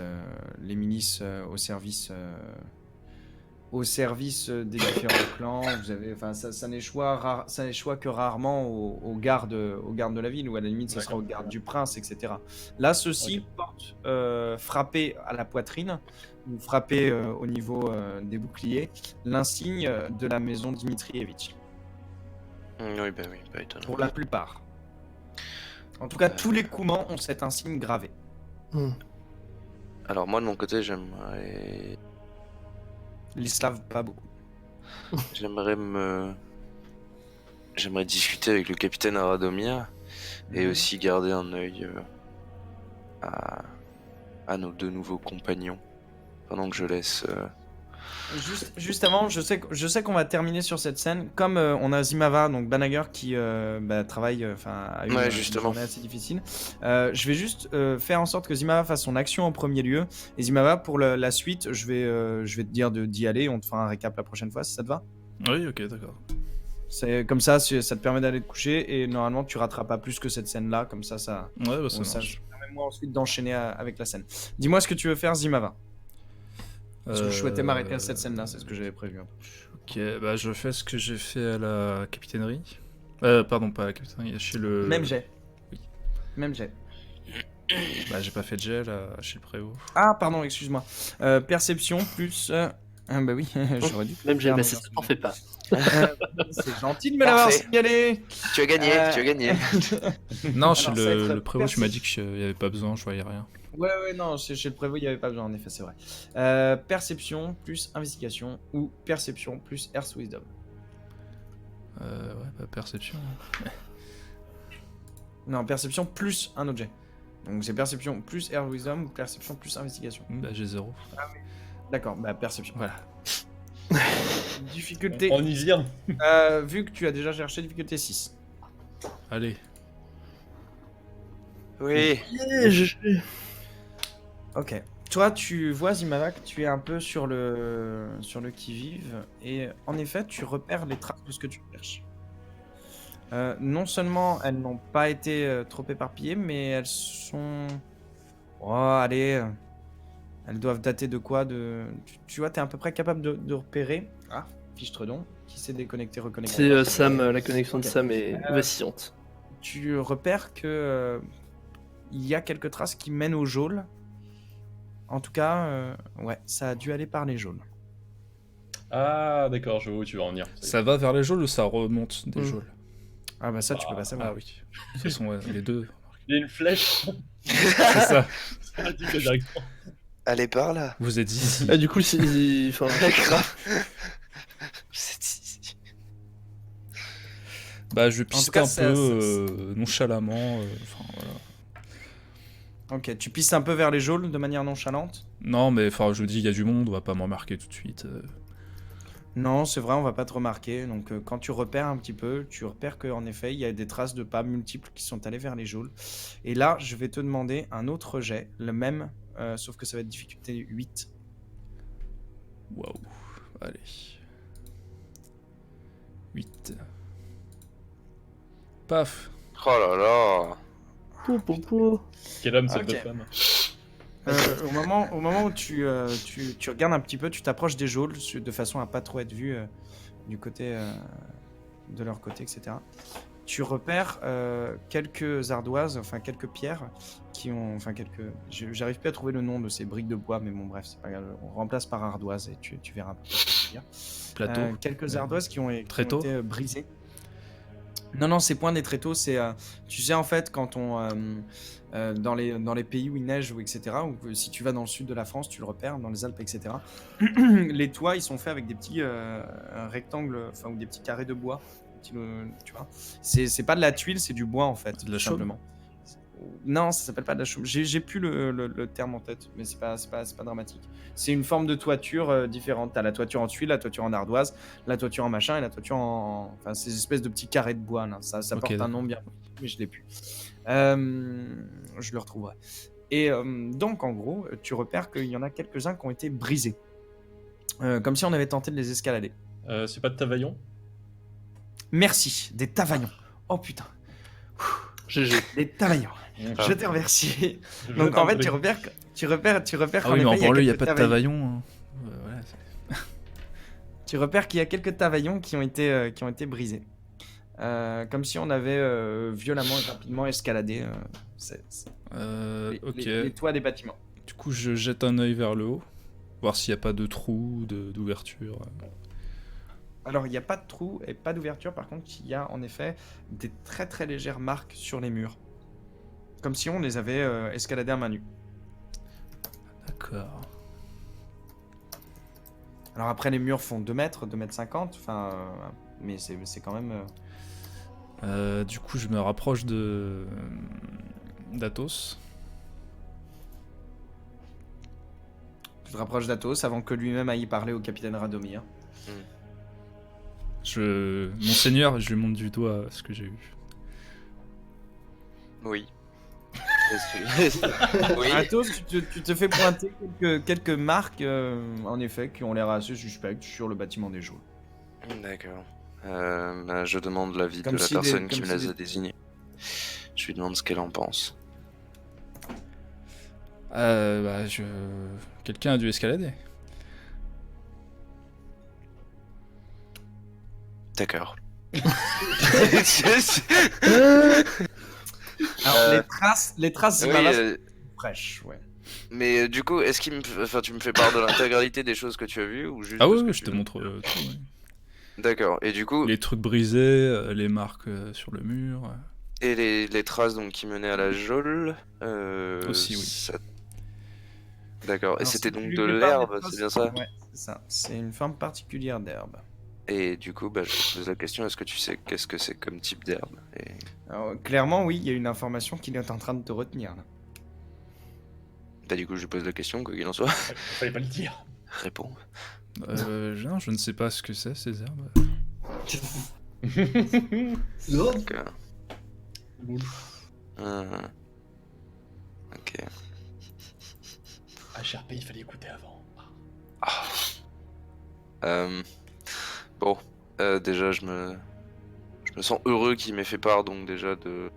Speaker 1: au service des différents clans. Vous avez, enfin, ça n'échoua que rarement aux gardes de la ville, ou à la limite, ce sera aux gardes du prince, etc. Là, ceux-ci portent frappés à la poitrine ou frappés au niveau des boucliers l'insigne de la maison Dimitrievitch.
Speaker 4: Oui, pas étonnant.
Speaker 1: Pour la plupart. En tout cas, tous les Coumans ont cet insigne gravé.
Speaker 5: Hmm.
Speaker 4: Alors moi de mon côté, j'aimerais
Speaker 1: Les Slaves, pas beaucoup.
Speaker 4: j'aimerais discuter avec le capitaine Radomir et aussi garder un œil à nos deux nouveaux compagnons pendant que je laisse.
Speaker 1: Juste avant, je sais qu'on va terminer sur cette scène. Comme on a Zimava, donc Banager, qui travaille, a eu une
Speaker 4: justement.
Speaker 1: journée assez difficile. Je vais juste faire en sorte que Zimava fasse son action en premier lieu. Et Zimava, pour la suite, je vais te dire d'y aller. On te fera un récap la prochaine fois, si ça te va.
Speaker 3: Oui, ok, d'accord.
Speaker 1: C'est comme ça te permet d'aller te coucher. Et normalement, tu rateras pas plus que cette scène-là. Comme ça,
Speaker 3: Ouais, bah, ça
Speaker 1: ça
Speaker 3: marche.
Speaker 1: permet moi ensuite d'enchaîner avec la scène. Dis-moi ce que tu veux faire, Zimava. Parce que je souhaitais m'arrêter à cette scène-là, c'est ce que j'avais prévu.
Speaker 3: Ok, bah je fais ce que j'ai fait à la capitainerie. Pardon, pas à la capitainerie, chez le...
Speaker 1: Même jet.
Speaker 3: Oui.
Speaker 1: Même jet.
Speaker 3: Bah j'ai pas fait de jet là, chez le préau.
Speaker 1: Ah, pardon, excuse-moi. Perception plus... Ah bah oui, j'aurais dû...
Speaker 5: Même j'ai,
Speaker 1: faire
Speaker 5: mais
Speaker 1: mon
Speaker 5: ça
Speaker 1: perception.
Speaker 5: t'en fait pas.
Speaker 1: C'est gentil de me l'avoir
Speaker 4: Parfait.
Speaker 1: signalé.
Speaker 4: Tu as gagné, tu as gagné.
Speaker 3: Non, chez
Speaker 1: Alors, ça va être
Speaker 3: le préau, tu m'as dit
Speaker 1: perception.
Speaker 3: qu'il y avait pas besoin, je voyais rien.
Speaker 1: Ouais, non, chez le prévôt, il n'y avait pas besoin, en effet, c'est vrai. Perception plus investigation ou perception plus Earth Wisdom.
Speaker 3: Ouais, bah perception.
Speaker 1: Non, perception plus un objet. Donc c'est perception plus Earth Wisdom ou perception plus investigation.
Speaker 3: Bah j'ai 0.
Speaker 1: D'accord, bah perception.
Speaker 3: Voilà.
Speaker 1: Difficulté.
Speaker 2: On y vient.
Speaker 1: Vu que tu as déjà cherché, difficulté 6.
Speaker 3: Allez.
Speaker 4: Oui.
Speaker 1: Ok. Toi, tu vois, Zimava, que tu es un peu sur le qui-vive, et en effet, tu repères les traces de ce que tu cherches. Non seulement elles n'ont pas été trop éparpillées, mais elles sont... Oh, allez... elles doivent dater de quoi tu vois, t'es à peu près capable de repérer... Ah, Fichtredon, qui s'est déconnecté, reconnecté.
Speaker 5: C'est Sam, la connexion
Speaker 1: Ok.
Speaker 5: de Sam est vacillante.
Speaker 1: Tu repères que il y a quelques traces qui mènent aux geôles. En tout cas, ouais, ça a dû aller par les geôles.
Speaker 2: Ah d'accord, je vois où tu vas en venir.
Speaker 3: Ça va vers les geôles ou ça remonte des
Speaker 5: Mm.
Speaker 3: geôles?
Speaker 1: Ah bah ça, tu peux pas savoir.
Speaker 3: Ah oui. De toute façon, ouais, les deux.
Speaker 2: Il y a une flèche.
Speaker 3: C'est ça.
Speaker 2: Ça dit que directement.
Speaker 4: Allez par là.
Speaker 3: Vous êtes ici.
Speaker 5: Ah, du coup, enfin,
Speaker 4: Grave. C'est ici.
Speaker 3: Bah, je
Speaker 1: tout
Speaker 3: piste
Speaker 1: cas,
Speaker 3: un
Speaker 1: ça-
Speaker 3: peu
Speaker 1: ça-
Speaker 3: nonchalamment. Enfin, voilà.
Speaker 1: Ok, tu pisses un peu vers les geôles de manière nonchalante?
Speaker 3: Non, mais enfin, je vous dis, il y a du monde, on va pas m'en marquer tout de suite.
Speaker 1: Non, c'est vrai, on va pas te remarquer. Donc, quand tu repères un petit peu, tu repères qu'en effet, il y a des traces de pas multiples qui sont allées vers les geôles. Et là, je vais te demander un autre jet, le même, sauf que ça va être difficulté 8.
Speaker 3: Waouh. Allez. 8. Paf.
Speaker 4: Oh là là.
Speaker 2: Quel homme cette
Speaker 1: Ok.
Speaker 2: belle femme.
Speaker 1: Au moment où tu regardes un petit peu, tu t'approches des geôles de façon à pas trop être vu du côté de leur côté, etc. Tu repères quelques ardoises, enfin quelques pierres qui ont, enfin quelques. J'arrive plus à trouver le nom de ces briques de bois, mais bon bref, c'est pas grave. On remplace par ardoises et tu verras un peu ce que je veux dire.
Speaker 3: Plateau.
Speaker 1: Quelques ardoises qui ont
Speaker 3: Tréteaux.
Speaker 1: été brisées. Non, c'est point des tréteaux. C'est, tu sais, en fait, quand dans les pays où il neige, ou etc., ou si tu vas dans le sud de la France, tu le repères, dans les Alpes, etc., les toits, ils sont faits avec des petits rectangles, enfin, ou des petits carrés de bois. Tu vois, c'est pas de la tuile, c'est du bois, en fait.
Speaker 3: De la
Speaker 1: tout
Speaker 3: chaume.
Speaker 1: simplement. Non, ça s'appelle pas de la chaume. J'ai plus le terme en tête, mais c'est pas dramatique. C'est une forme de toiture différente. T'as la toiture en tuile, la toiture en ardoise, la toiture en machin et la toiture en. Enfin, ces espèces de petits carrés de bois là. Ça
Speaker 3: Ok,
Speaker 1: porte un
Speaker 3: d'accord.
Speaker 1: nom bien, mais je l'ai plus. Je le retrouverai. Et donc, en gros, tu repères qu'il y en a quelques-uns qui ont été brisés. Comme si on avait tenté de les escalader.
Speaker 2: C'est pas de Tavaillon?
Speaker 1: Merci, des tavaillons. Oh putain,
Speaker 5: GG.
Speaker 1: des tavaillons.
Speaker 2: Ah.
Speaker 1: Je te remercie.
Speaker 2: Je
Speaker 1: Donc
Speaker 2: jette
Speaker 1: en
Speaker 2: un
Speaker 1: fait,
Speaker 2: peu
Speaker 1: tu repères
Speaker 3: Ah
Speaker 1: qu'en
Speaker 3: oui, mais en
Speaker 1: effet,
Speaker 3: banlieue, il n'y a
Speaker 1: quelques
Speaker 3: pas de
Speaker 1: tavaillons.
Speaker 3: Tavaillon. Hein. Voilà,
Speaker 1: Tu repères qu'il y a quelques tavaillons qui ont été brisés. Comme si on avait violemment et rapidement escaladé
Speaker 3: ok.
Speaker 1: les toits des bâtiments.
Speaker 3: Du coup, je jette un œil vers le haut, voir s'il n'y a pas de trou, d'ouverture.
Speaker 1: Alors, il n'y a pas de trou et pas d'ouverture. Par contre, il y a en effet des très très légères marques sur les murs. Comme si on les avait escaladés à main nue.
Speaker 3: D'accord.
Speaker 1: Alors après, les murs font 2 mètres, 2 mètres 50. Enfin, mais c'est quand même...
Speaker 3: Du coup, je me rapproche d'Athos.
Speaker 1: Tu te rapproches d'Athos avant que lui-même aille parler au capitaine Radomir.
Speaker 3: Monseigneur, je lui montre du doigt ce que j'ai eu.
Speaker 4: Oui. Oui.
Speaker 1: Athos, tu te fais pointer quelques marques, en effet, qui ont l'air assez suspectes sur le bâtiment des geôles.
Speaker 4: D'accord. Bah, je demande l'avis de
Speaker 1: Comme
Speaker 4: la
Speaker 1: si
Speaker 4: personne
Speaker 1: des-
Speaker 4: qui
Speaker 1: comme
Speaker 4: me
Speaker 1: si
Speaker 4: les a
Speaker 1: des-
Speaker 4: désignés. Je lui demande ce qu'elle en pense.
Speaker 3: Quelqu'un a dû escalader.
Speaker 4: D'accord.
Speaker 1: Alors, les traces
Speaker 4: Oui,
Speaker 1: Zimala sont fraîches, ouais.
Speaker 4: mais du coup, est-ce qu'il enfin, tu me fais part de l'intégralité des choses que tu as vues ou juste
Speaker 3: Ah
Speaker 4: de
Speaker 3: oui,
Speaker 4: ce que
Speaker 3: oui,
Speaker 4: tu
Speaker 3: je te
Speaker 4: veux
Speaker 3: montre tout. Ouais.
Speaker 4: D'accord. Et du coup,
Speaker 3: Les trucs brisés, les marques sur le mur.
Speaker 4: et les traces donc qui menaient à la geôle.
Speaker 3: Aussi, oui.
Speaker 4: D'accord. Et
Speaker 1: Alors,
Speaker 4: c'était
Speaker 1: si tu
Speaker 4: donc
Speaker 1: lui
Speaker 4: de
Speaker 1: fais part des
Speaker 4: l'herbe,
Speaker 1: traces-
Speaker 4: c'est bien ça?
Speaker 1: Ouais, c'est ça. C'est une forme particulière d'herbe.
Speaker 4: Et du coup, bah, je te pose la question, est-ce que tu sais qu'est-ce que c'est comme type d'herbe? Et...
Speaker 1: Alors, clairement, oui, il y a une information qui est en train de te retenir. Là.
Speaker 4: Bah, du coup, je lui pose la question, quoi qu'il en soit.
Speaker 2: Fallait pas le dire.
Speaker 4: Réponds.
Speaker 3: Non, je ne sais pas ce que c'est, ces herbes.
Speaker 6: C'est drôle.
Speaker 4: D'accord. Ok.
Speaker 2: HRP, il fallait écouter avant.
Speaker 4: Bon, déjà je me sens heureux qu'il m'ait fait part donc déjà de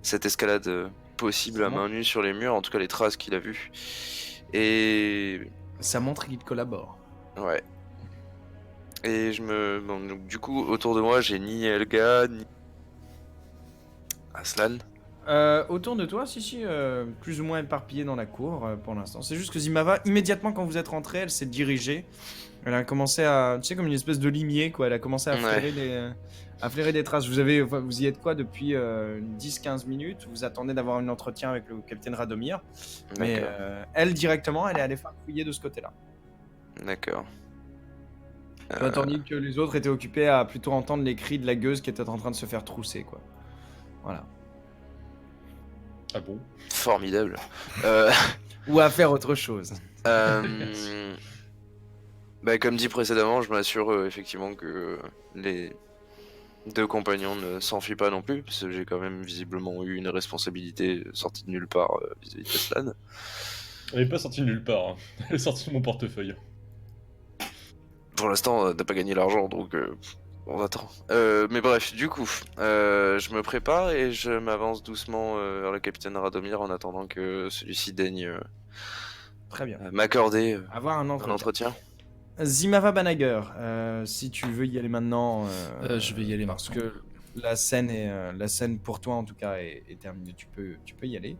Speaker 4: cette escalade possible à main nue sur les murs, en tout cas les traces qu'il a vues. Et
Speaker 1: Ça montre qu'il collabore.
Speaker 4: ouais. Et bon, donc, du coup autour de moi j'ai ni Elga ni Aslan.
Speaker 1: Autour de toi, si, plus ou moins éparpillé dans la cour pour l'instant. C'est juste que Zimava, immédiatement quand vous êtes rentré, elle s'est dirigée. Elle a commencé à, tu sais, comme une espèce de limier, quoi. Elle a commencé à flairer des traces. Vous y êtes quoi depuis 10-15 minutes? Vous attendez d'avoir un entretien avec le capitaine Radomir. Mais
Speaker 4: D'accord.
Speaker 1: elle, directement, elle est allée farfouiller de ce côté-là.
Speaker 4: D'accord.
Speaker 1: Tu as entendu que les autres étaient occupés à plutôt entendre les cris de la gueuse qui était en train de se faire trousser, quoi. Voilà.
Speaker 2: Ah bon?
Speaker 4: Formidable.
Speaker 1: Ou à faire autre chose.
Speaker 4: Bah, comme dit précédemment, je m'assure effectivement que les deux compagnons ne s'enfuient pas non plus, parce que j'ai quand même visiblement eu une responsabilité sortie de nulle part vis-à-vis de Teslan.
Speaker 2: Elle est pas sortie de nulle part, hein. Elle est sortie de mon portefeuille.
Speaker 4: Pour l'instant, t'as pas gagné l'argent, donc on attend. Mais bref, du coup, je me prépare et je m'avance doucement vers le capitaine Radomir en attendant que celui-ci daigne
Speaker 1: Très bien.
Speaker 4: m'accorder
Speaker 1: Avoir un
Speaker 4: un
Speaker 1: entretien.
Speaker 4: entretien.
Speaker 1: Zimava Banager, si tu veux y aller maintenant.
Speaker 3: Je vais y aller
Speaker 1: parce
Speaker 3: maintenant.
Speaker 1: que la scène pour toi en tout cas est terminée. Tu peux y aller.